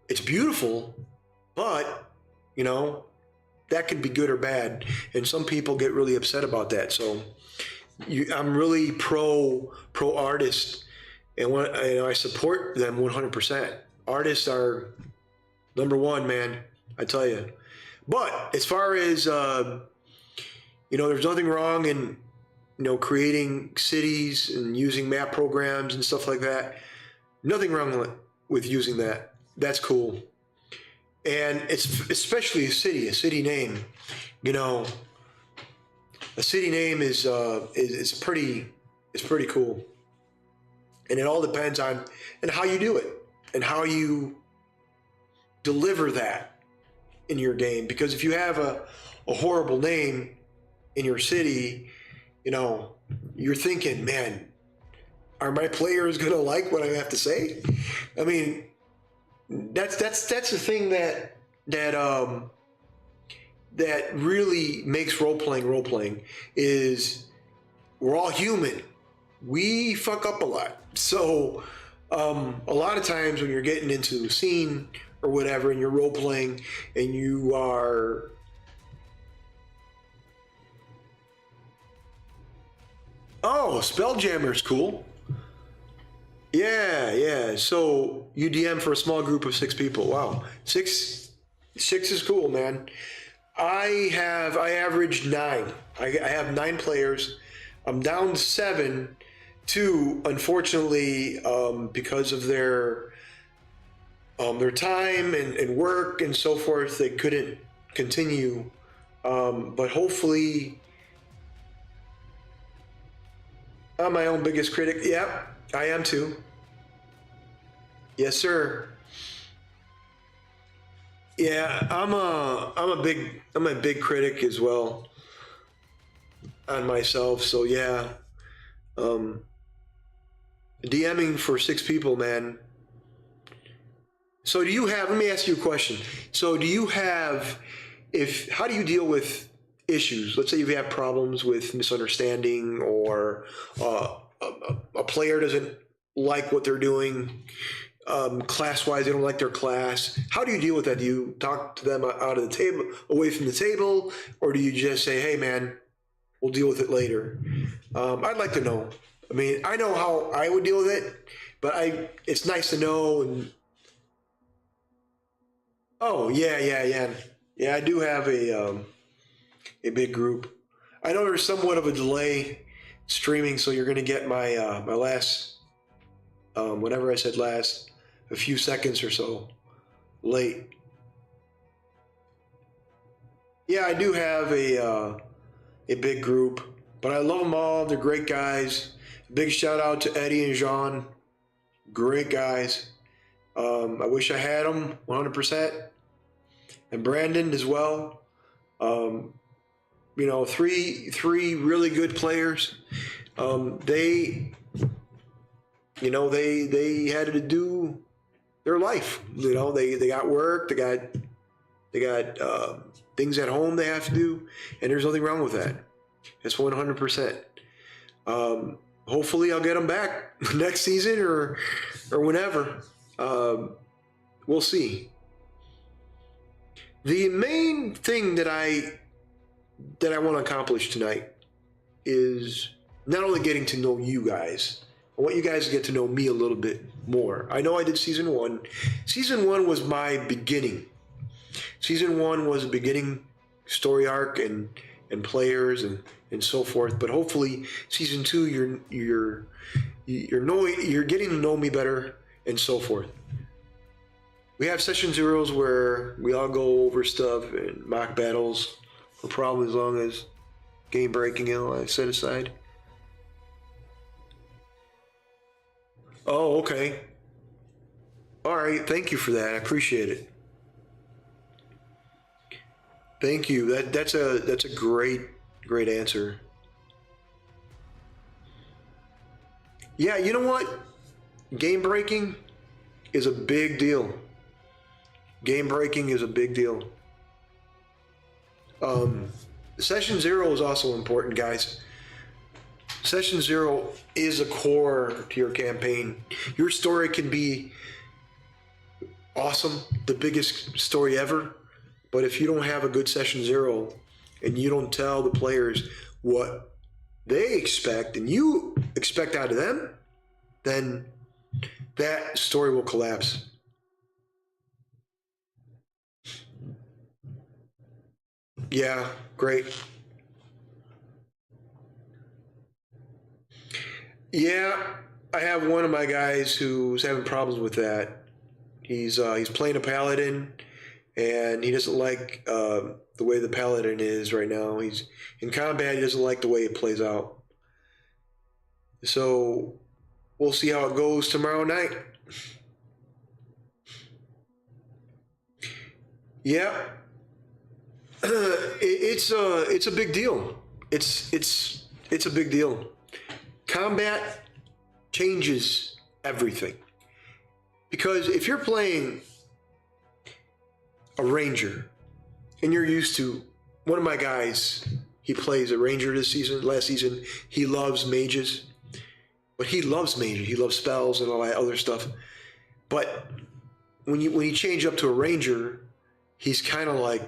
it's beautiful, but, you know, that could be good or bad. And some people get really upset about that. So I'm really pro artist, and I support them 100%. Artists are number one, man, I tell you. But as far as, you know, there's nothing wrong in, you know, creating cities and using map programs and stuff like that. Nothing wrong with using that. That's cool. And it's especially a city name. You know, a city name is pretty cool. And it all depends on and how you do it and how you deliver that in your game. Because if you have a horrible name in your city, you know, you're thinking, man, are my players gonna like what I have to say? I mean, that's the thing that really makes role playing is we're all human. We fuck up a lot. So a lot of times when you're getting into a scene or whatever and you're role playing and you are Spelljammer's cool. Yeah. So you DM for a small group of 6 people. Wow. Six is cool, man. I averaged 9. I have 9 players. I'm down 7. 2, unfortunately, because of their time and work and so forth, they couldn't continue. But hopefully, I'm my own biggest critic. Yep. I am too. Yes, sir. Yeah, I'm a big critic as well on myself. So yeah, DMing for 6 people, man. So let me ask you a question. So how do you deal with issues? Let's say you have problems with misunderstanding or a player doesn't like what they're doing class-wise, they don't like their class. How do you deal with that? Do you talk to them out of the table, away from the table, or do you just say, hey man, we'll deal with it later? I'd like to know. I mean, I know how I would deal with it, But it's nice to know. And oh yeah. I do have a big group. I know there's somewhat of a delay streaming, so you're going to get my my last, whenever I said last, a few seconds or so late. Yeah, I do have a big group, but I love them all. They're great guys. Big shout out to Eddie and Jean. Great guys. I wish I had them 100%. And Brandon as well. You know, three really good players. They, you know, they had to do their life. You know, they got work. They got things at home they have to do, and there's nothing wrong with that. It's 100%. Hopefully, I'll get them back next season or whenever. We'll see. The main thing that I want to accomplish tonight is not only getting to know you guys. I want you guys to get to know me a little bit more. I know I did season 1. Season 1 was my beginning. Season 1 was a beginning story arc and players and so forth. But hopefully, season 2 you're getting to know me better and so forth. We have session zeros where we all go over stuff and mock battles. No problem as long as game breaking, you know, I set aside. Oh, okay. All right. Thank you for that. I appreciate it. Thank you. That's a great answer. Yeah, you know what? Game breaking is a big deal. Game breaking is a big deal. Session 0 is also important, guys. Session 0 is a core to your campaign. Your story can be awesome, the biggest story ever, but if you don't have a good session 0 and you don't tell the players what they expect and you expect out of them, then that story will collapse. Yeah, great. Yeah, I have one of my guys who's having problems with that. He's playing a paladin, and he doesn't like the way the paladin is right now. He's in combat. He doesn't like the way it plays out. So we'll see how it goes tomorrow night. Yeah, it's a big deal. It's a big deal. Combat changes everything, because if you're playing a ranger and you're used to, one of my guys, he plays a ranger last season. He loves mages, but he loves mages. He loves spells and all that other stuff. But when you change up to a ranger, he's kind of like,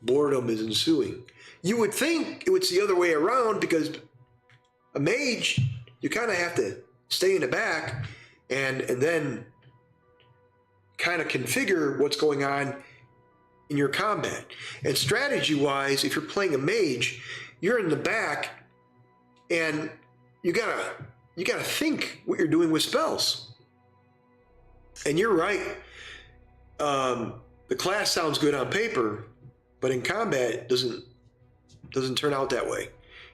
boredom is ensuing. You would think it was the other way around, because a mage, you kind of have to stay in the back and then kind of configure what's going on in your combat. And strategy-wise, if you're playing a mage, you're in the back and you gotta think what you're doing with spells. And you're right. The class sounds good on paper, but in combat it doesn't turn out that way.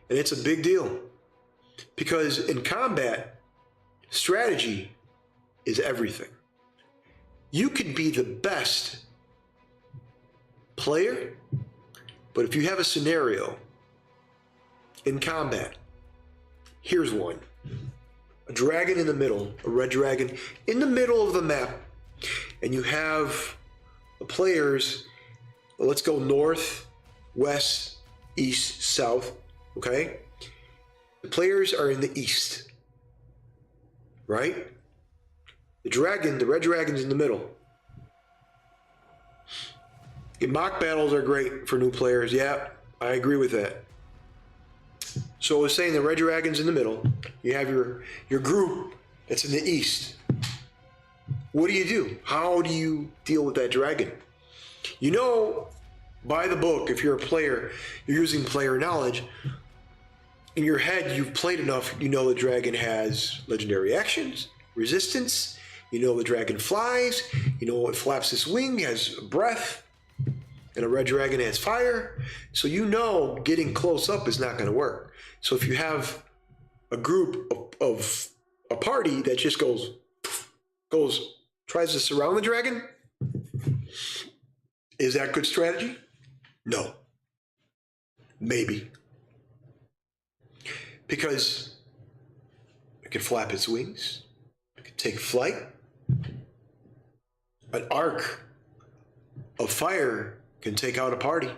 And it's a big deal, because in combat, strategy is everything. You could be the best player, but if you have a scenario in combat, here's one. A dragon in the middle, a red dragon in the middle of the map, and you have the players, let's go north, west, east, south, okay? The players are in the east, right? The red dragon's in the middle. Mock battles are great for new players. Yeah, I agree with that. So I was saying the red dragon's in the middle. You have your group It's in the east. What do you do? How do you deal with that dragon? You know, by the book, if you're a player, you're using player knowledge. In your head, you've played enough, you know the dragon has legendary actions, resistance, you know the dragon flies, you know it flaps its wing, has breath, and a red dragon has fire. So you know getting close up is not going to work. So if you have a group of a party that just tries to surround the dragon, is that good strategy? No. Maybe. Because it can flap its wings, it can take flight. An arc of fire can take out a party.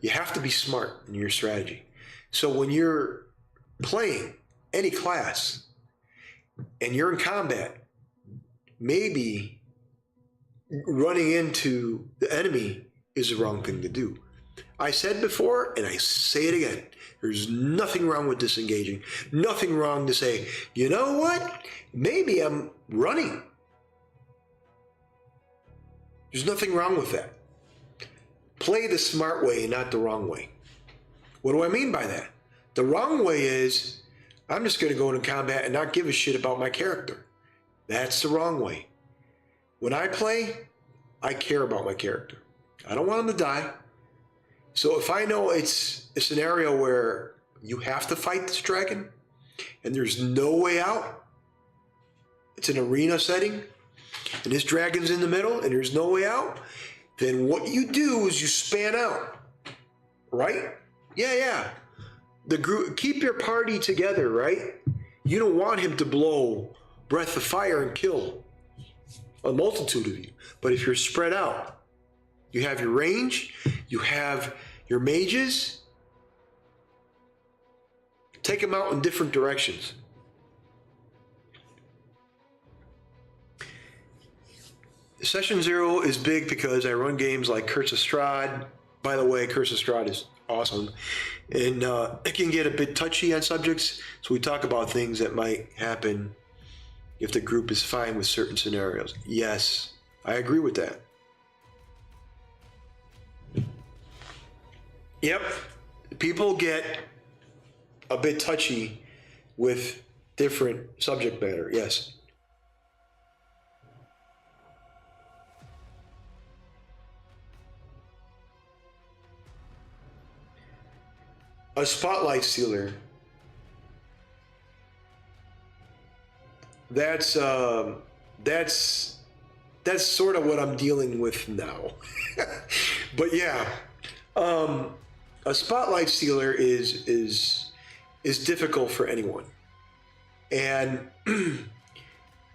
You have to be smart in your strategy. So when you're playing any class and you're in combat, maybe running into the enemy is the wrong thing to do. I said before, and I say it again, there's nothing wrong with disengaging. Nothing wrong to say, you know what? Maybe I'm running. There's nothing wrong with that. Play the smart way, not the wrong way. What do I mean by that? The wrong way is, I'm just going to go into combat and not give a shit about my character. That's the wrong way. When I play, I care about my character. I don't want him to die. So if I know it's a scenario where you have to fight this dragon and there's no way out, it's an arena setting, and this dragon's in the middle and there's no way out, then what you do is you span out, right? Yeah. The group, keep your party together, right? You don't want him to blow breath of fire and kill a multitude of you. But if you're spread out, you have your range, you have your mages, take them out in different directions. Session 0 is big because I run games like Curse of Strahd. By the way, Curse of Strahd is awesome. And it can get a bit touchy on subjects, so we talk about things that might happen if the group is fine with certain scenarios. Yes, I agree with that. Yep, people get a bit touchy with different subject matter, yes. A spotlight stealer. That's sort of what I'm dealing with now. But yeah, a spotlight stealer is difficult for anyone, and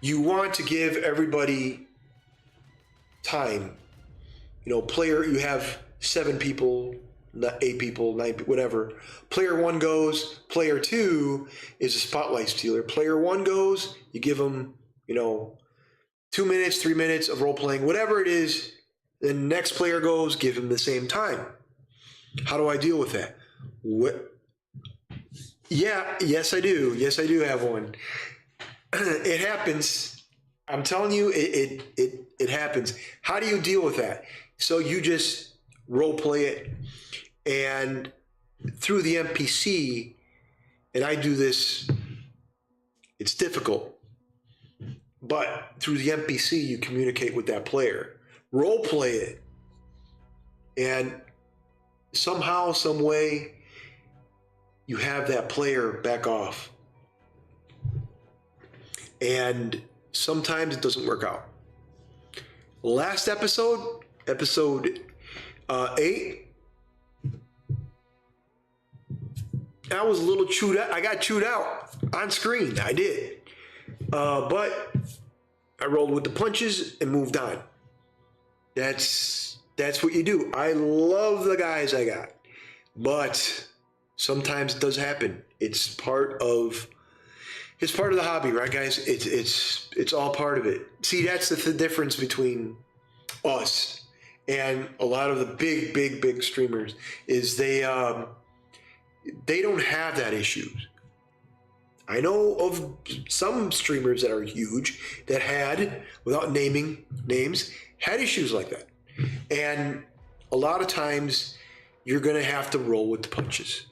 you want to give everybody time. You know, you have 7 people, 8 people, 9 people, whatever. Player 1 goes, player 2 is a spotlight stealer. Player 1 goes, you give them, 2 minutes, 3 minutes of role playing, whatever it is. Then next player goes, give him the same time. How do I deal with that? Yes, I do. Yes, I do have one. It happens. I'm telling you, it happens. How do you deal with that? So you just role play it, and through the NPC, and I do this, it's difficult, but through the NPC, you communicate with that player, role play it, and somehow, some way, you have that player back off. And sometimes it doesn't work out. Last episode 8, I was a little chewed out. I got chewed out on screen. I did. But I rolled with the punches and moved on. That's what you do. I love the guys I got, but sometimes it does happen. It's part of the hobby, right, guys? It's all part of it. See, that's the difference between us and a lot of the big streamers is they don't have that issue. I know of some streamers that are huge that had, without naming names, had issues like that. And a lot of times you're going to have to roll with the punches.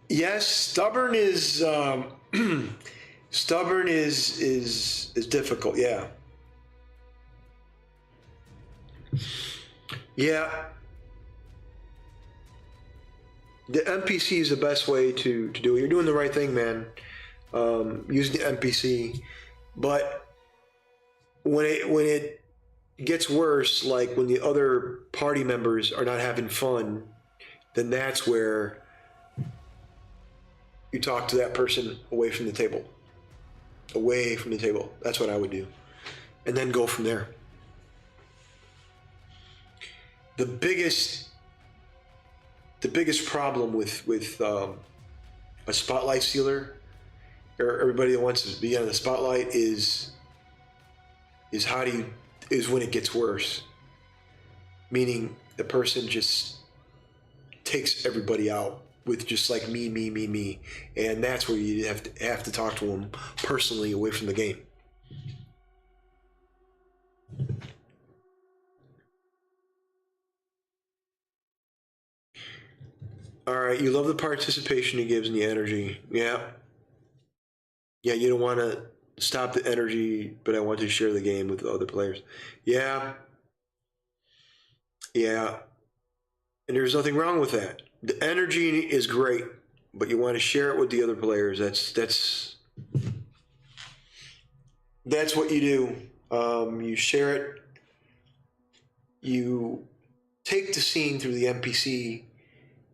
Yes, stubborn is stubborn is difficult. Yeah, yeah. The NPC is the best way to do it. You're doing the right thing, man. Using the NPC, but when it gets worse, like when the other party members are not having fun, then that's where you talk to that person away from the table. Away from the table. That's what I would do, and then go from there. The biggest problem with a spotlight stealer or everybody that wants to be on the spotlight is when it gets worse. Meaning the person just takes everybody out with just like me, and that's where you have to talk to them personally away from the game. All right, you love the participation he gives and the energy. Yeah. Yeah, you don't want to stop the energy, but I want to share the game with the other players. Yeah. Yeah. And there's nothing wrong with that. The energy is great, but you want to share it with the other players. That's what you do. You share it. You take the scene through the NPC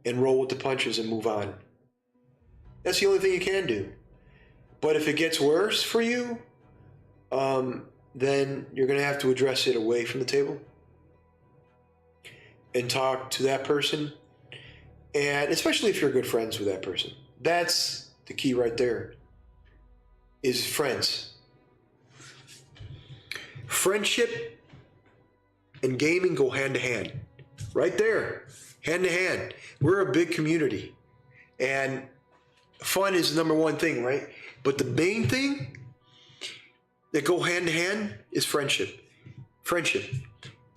and roll with the punches and move on. That's the only thing you can do. But if it gets worse for you, then you're going to have to address it away from the table and talk to that person. And especially if you're good friends with that person. That's the key right there, is friends. Friendship and gaming go hand to hand. Right there, hand to hand. We're a big community. And fun is the number one thing, right? But the main thing that go hand to hand is friendship. Friendship.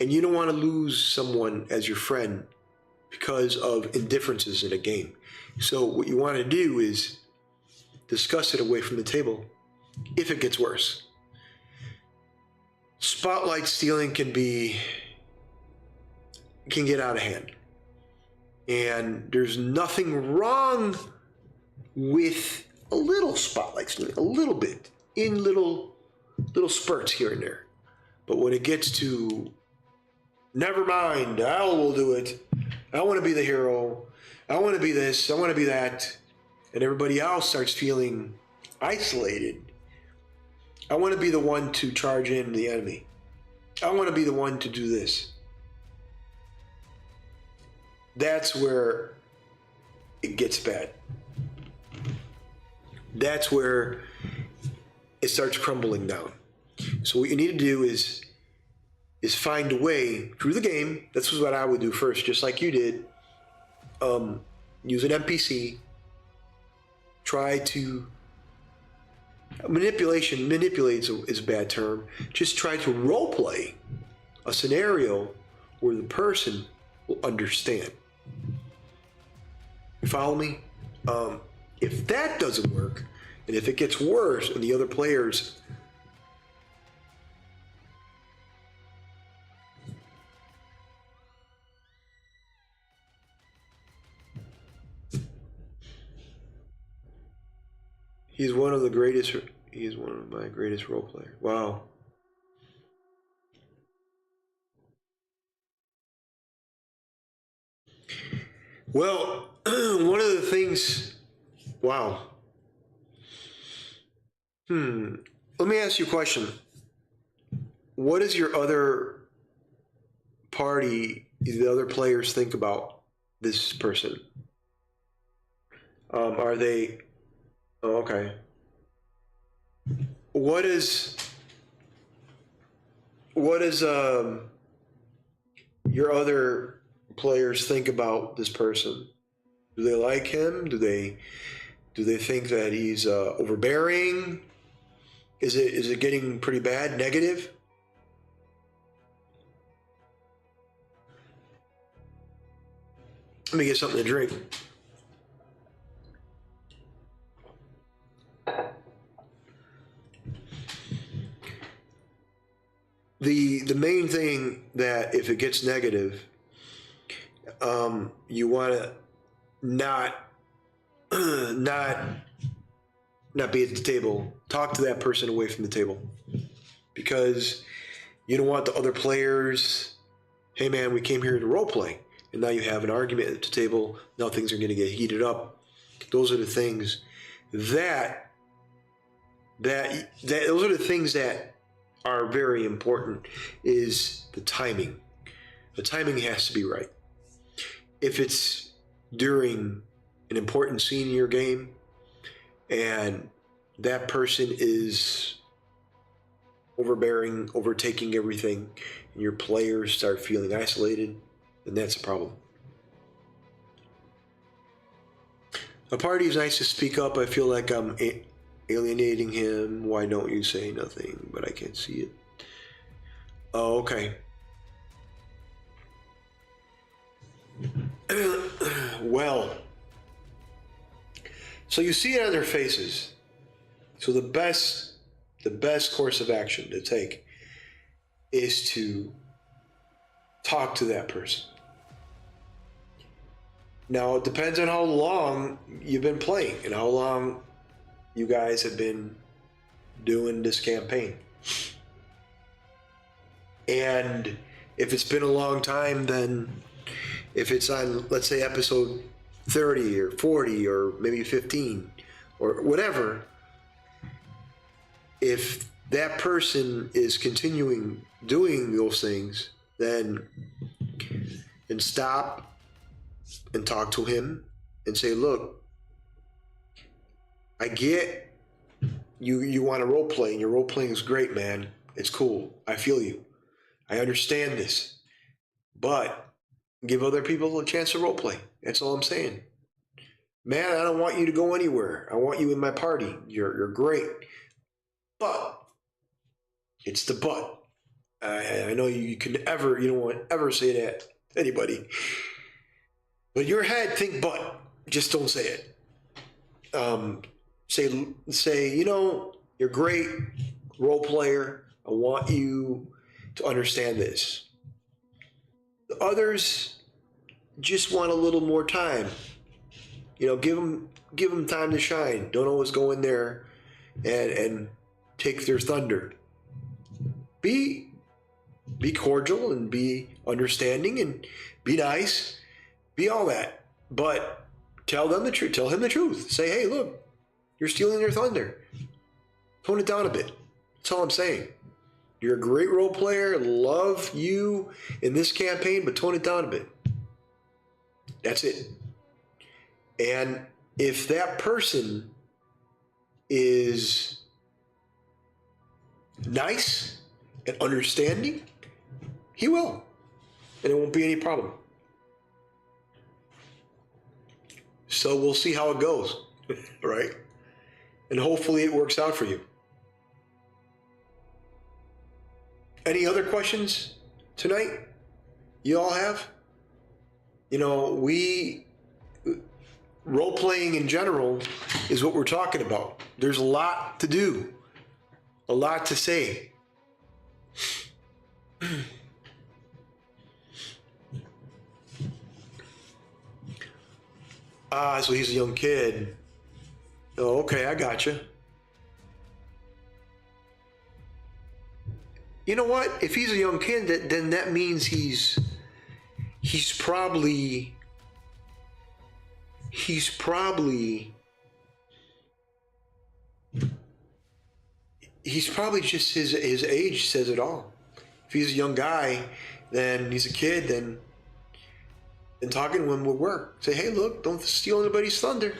And you don't want to lose someone as your friend because of indifferences in a game. So what you want to do is discuss it away from the table if it gets worse. Spotlight stealing can get out of hand. And there's nothing wrong with a little spotlight stealing, a little bit, in little spurts here and there. But when it gets to, never mind, I will do it. I want to be the hero. I want to be this. I want to be that. And everybody else starts feeling isolated. I want to be the one to charge in the enemy. I want to be the one to do this. That's where it gets bad. That's where it starts crumbling down. So what you need to do is find a way through the game. This is what I would do first, just like you did. Use an NPC. Try to manipulate is a bad term. Just try to role play a scenario where the person will understand. You follow me? If that doesn't work, and if it gets worse and the other players he is one of my greatest role players. Wow. Well, one of the things, wow. Let me ask you a question. What does your other party, the other players, think about this person? Are they, oh, okay. What is your other players think about this person? Do they like him? Do they think that he's overbearing? Is it getting pretty bad, negative? Let me get something to drink. The main thing that if it gets negative, you want to not be at the table. Talk to that person away from the table, because you don't want the other players. Hey man, we came here to role play, and now you have an argument at the table. Now things are going to get heated up. Those are the things that those are the things that are very important. Is the timing. The timing has to be right. If it's during an important scene in your game and that person is overbearing, overtaking everything, and your players start feeling isolated, then that's a problem. A party is nice to speak up. I feel like I'm alienating him. Why don't you say nothing? But I can't see it. Oh, okay. Well, so you see it on their faces. So the best course of action to take is to talk to that person. Now, it depends on how long you've been playing and how long you guys have been doing this campaign. And if it's been a long time, then if it's on, let's say, episode 30 or 40 or maybe 15 or whatever, if that person is continuing doing those things, then stop and talk to him and say, look, I get you want to role play, and your role playing is great, man. It's cool. I feel you. I understand this. But give other people a chance to role play. That's all I'm saying. Man, I don't want you to go anywhere. I want you in my party. You're great. But it's the but. I know you don't want to ever say that to anybody. But in your head, think but. Just don't say it. Say, you're great role player. I want you to understand this. The others just want a little more time. Give them time to shine. Don't always go in there and take their thunder. Be cordial and be understanding and be nice. Be all that. But tell them the truth. Tell him the truth. Say, hey, look, you're stealing their thunder. Tone it down a bit. That's all I'm saying. You're a great role player. Love you in this campaign, but tone it down a bit. That's it. And if that person is nice and understanding, he will. And it won't be any problem. So we'll see how it goes, right? And hopefully it works out for you. Any other questions tonight you all have? Role-playing in general is what we're talking about. There's a lot to do, a lot to say. So he's a young kid. Oh, okay, I gotcha. You know what? If he's a young kid, then that means he's probably just his age says it all. If he's a young guy, then he's a kid, then talking to him would work. Say, hey, look, don't steal anybody's thunder.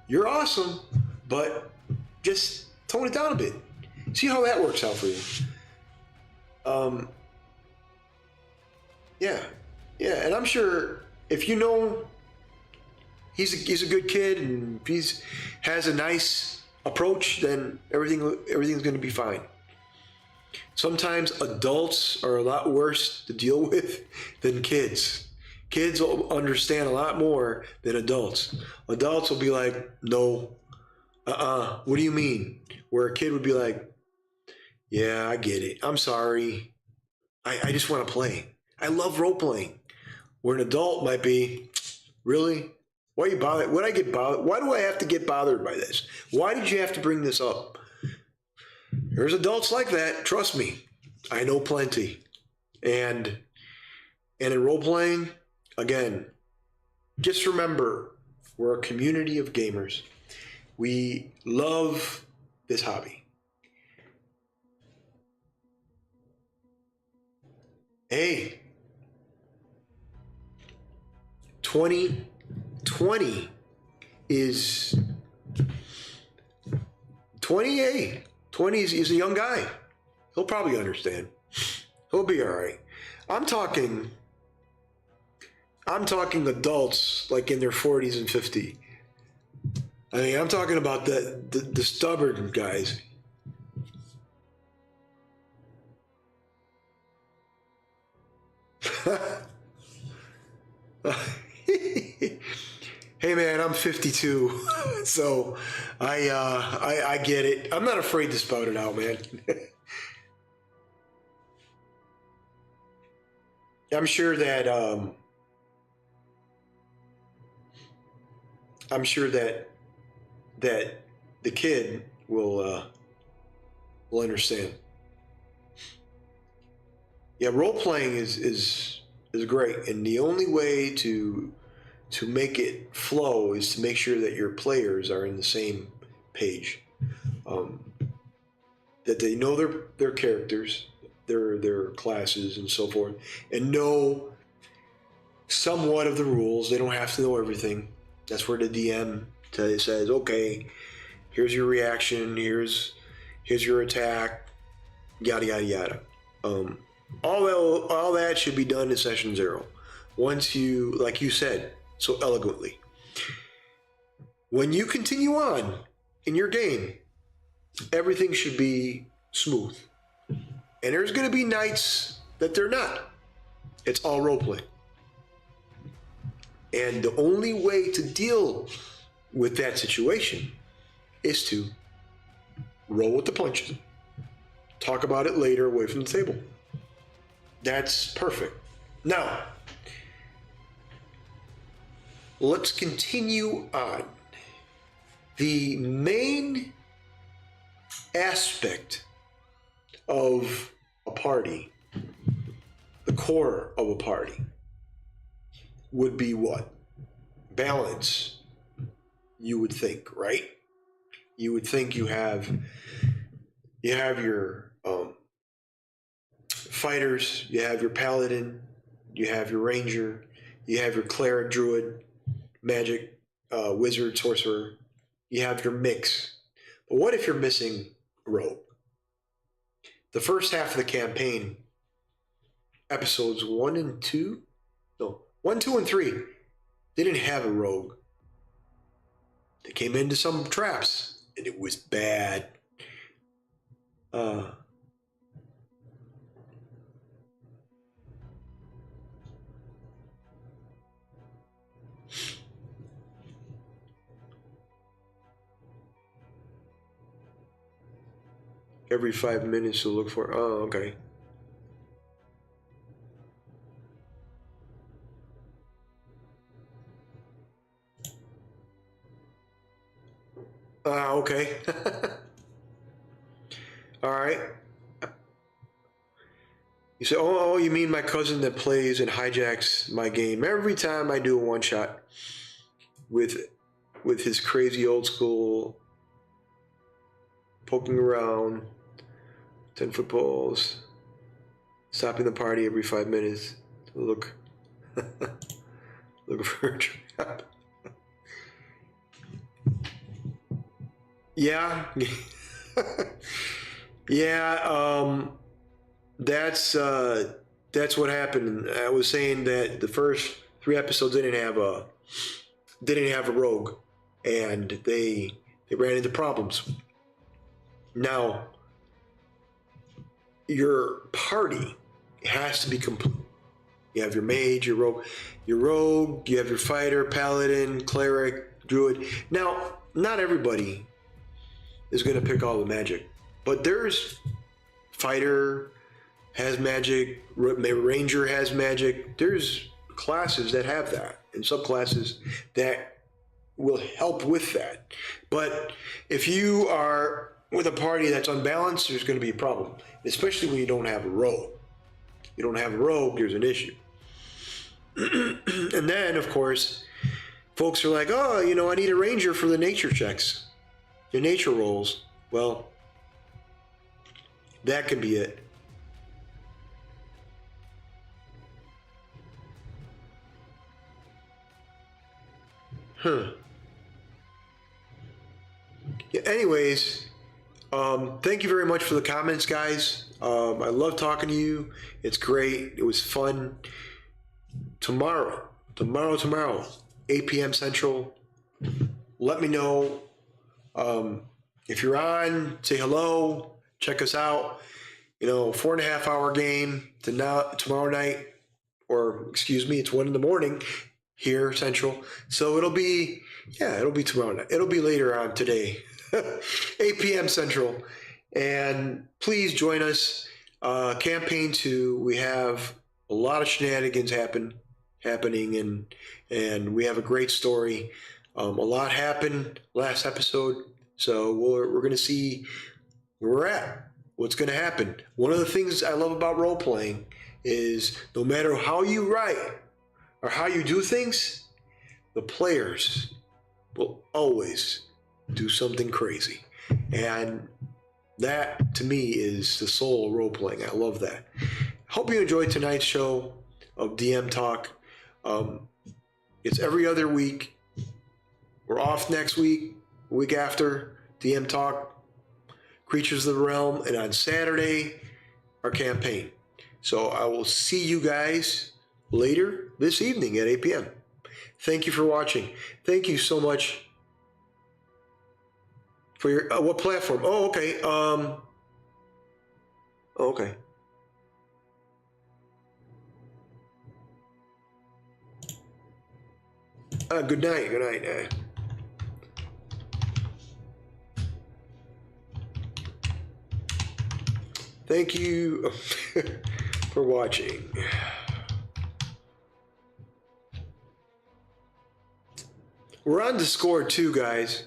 You're awesome, but just tone it down a bit. See how that works out for you. Yeah. Yeah, and I'm sure if you know he's a good kid and if he's has a nice approach, then everything's going to be fine. Sometimes adults are a lot worse to deal with than kids. Kids will understand a lot more than adults. Adults will be like, no, what do you mean? Where a kid would be like, yeah, I get it. I'm sorry. I just want to play. I love role playing. Where an adult might be, really? Why are you bothered? What I get bothered? Why do I have to get bothered by this? Why did you have to bring this up? There's adults like that. Trust me. I know plenty. And in role playing, again, just remember we're a community of gamers. We love this hobby. Hey, 2020 is 20. Hey, 20 is a young guy. He'll probably understand. He'll be all right. I'm talking adults like in their 40s and 50s. I mean, I'm talking about the stubborn guys. Hey man, I'm 52, so I get it. I'm not afraid to spout it out, man. I'm sure that I'm sure that the kid will understand. Yeah, role playing is great, and the only way to make it flow is to make sure that your players are in the same page, um, that they know their characters, their classes, and so forth, and know somewhat of the rules. They don't have to know everything. That's where the DM says, okay, here's your reaction, here's your attack, yada yada yada. All that should be done in session 0. Once you, like you said so eloquently, when you continue on in your game, everything should be smooth. And there's going to be nights that they're not. It's all role play. And the only way to deal with that situation is to roll with the punches. Talk about it later away from the table. That's perfect. Now, let's continue on. The main aspect of a party, the core of a party, would be what? Balance, you would think, right? You would think you have your fighters, you have your paladin, you have your ranger, you have your cleric, druid, magic, wizard, sorcerer, you have your mix. But what if you're missing rogue? The first half of the campaign, episodes 1 and 2, no, 1, 2, and 3, they didn't have a rogue. They came into some traps, and it was bad. Every 5 minutes to look for. Oh, okay. Okay. All right. You say, oh, you mean my cousin that plays and hijacks my game every time I do a one shot with his crazy old school poking around, 10 footballs, stopping the party every 5 minutes to look for a trap. Yeah. Yeah, that's that's what happened. I was saying that the first 3 episodes didn't have a rogue, and they ran into problems. Now, your party has to be complete. You have your mage, your rogue, you have your fighter, paladin, cleric, druid. Now, not everybody is going to pick all the magic, but there's fighter has magic, ranger has magic. There's classes that have that, and subclasses that will help with that. But if you are with a party that's unbalanced, there's going to be a problem, especially when you don't have a rogue. You don't have a rogue, there's an issue. And then, of course, folks are like, oh, I need a ranger for the nature checks, the nature rolls. Well, that could be it. Yeah, anyways, thank you very much for the comments, guys. I love talking to you. It's great. It was fun. Tomorrow, 8 p.m. Central. Let me know. If you're on, say hello. Check us out. 4.5 hour game tomorrow night, or excuse me, it's 1 a.m. here Central. So it'll be tomorrow night. It'll be later on today, 8 p.m. Central. And please join us. Campaign 2, we have a lot of shenanigans happening, and we have a great story. A lot happened last episode, so we're going to see where we're at, what's going to happen. One of the things I love about role playing is no matter how you write or how you do things, the players will always do something crazy. And that, to me, is the soul of role playing. I love that. Hope you enjoyed tonight's show of DM Talk. It's every other week. We're off next week, week after, DM Talk, Creatures of the Realm, and on Saturday, our campaign. So I will see you guys later this evening at 8 p.m. Thank you for watching. Thank you so much for your, what platform? Oh, okay. Okay. Good night. Good night. Thank you for watching. We're on Discord too, guys.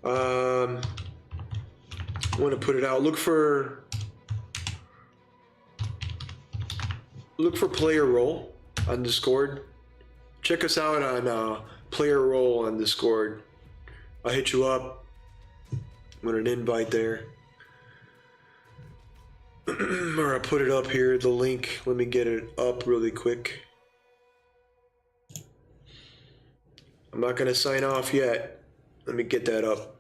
I want to put it out. Look for Playerole on Discord. Check us out on Playerole on Discord. I'll hit you up with an invite there. Or I'll put it up here, the link. Let me get it up really quick. I'm not going to sign off yet. Let me get that up.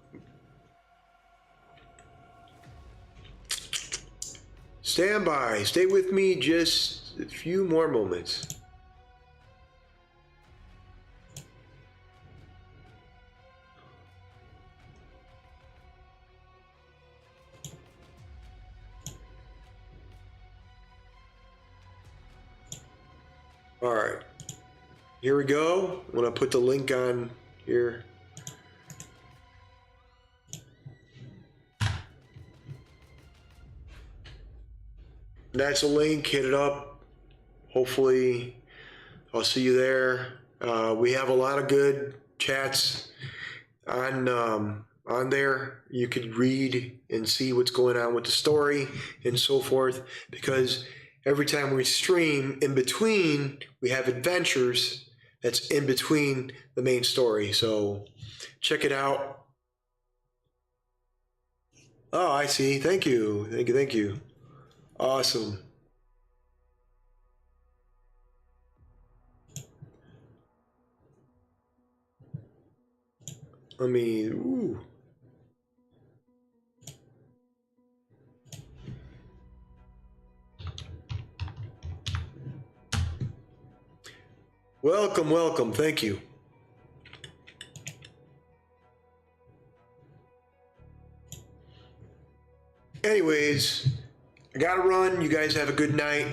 Stand by. Stay with me just a few more moments. All right. Here we go. I'm going to put the link on here. That's a link. Hit it up. Hopefully, I'll see you there. We have a lot of good chats on there. You could read and see what's going on with the story and so forth, because every time we stream, in between, we have adventures that's in between the main story. So check it out. Oh, I see. Thank you. Thank you. Awesome. Ooh. Welcome, welcome. Thank you. Anyways, I gotta run. You guys have a good night.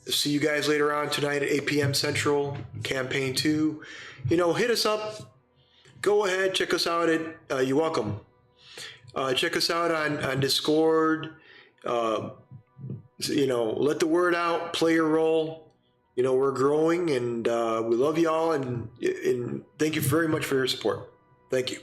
See you guys later on tonight at 8 p.m. Central, Campaign 2. Hit us up. Go ahead, check us out at, you're welcome. Check us out on Discord. Let the word out, Playerole. We're growing, and we love y'all, and thank you very much for your support. Thank you.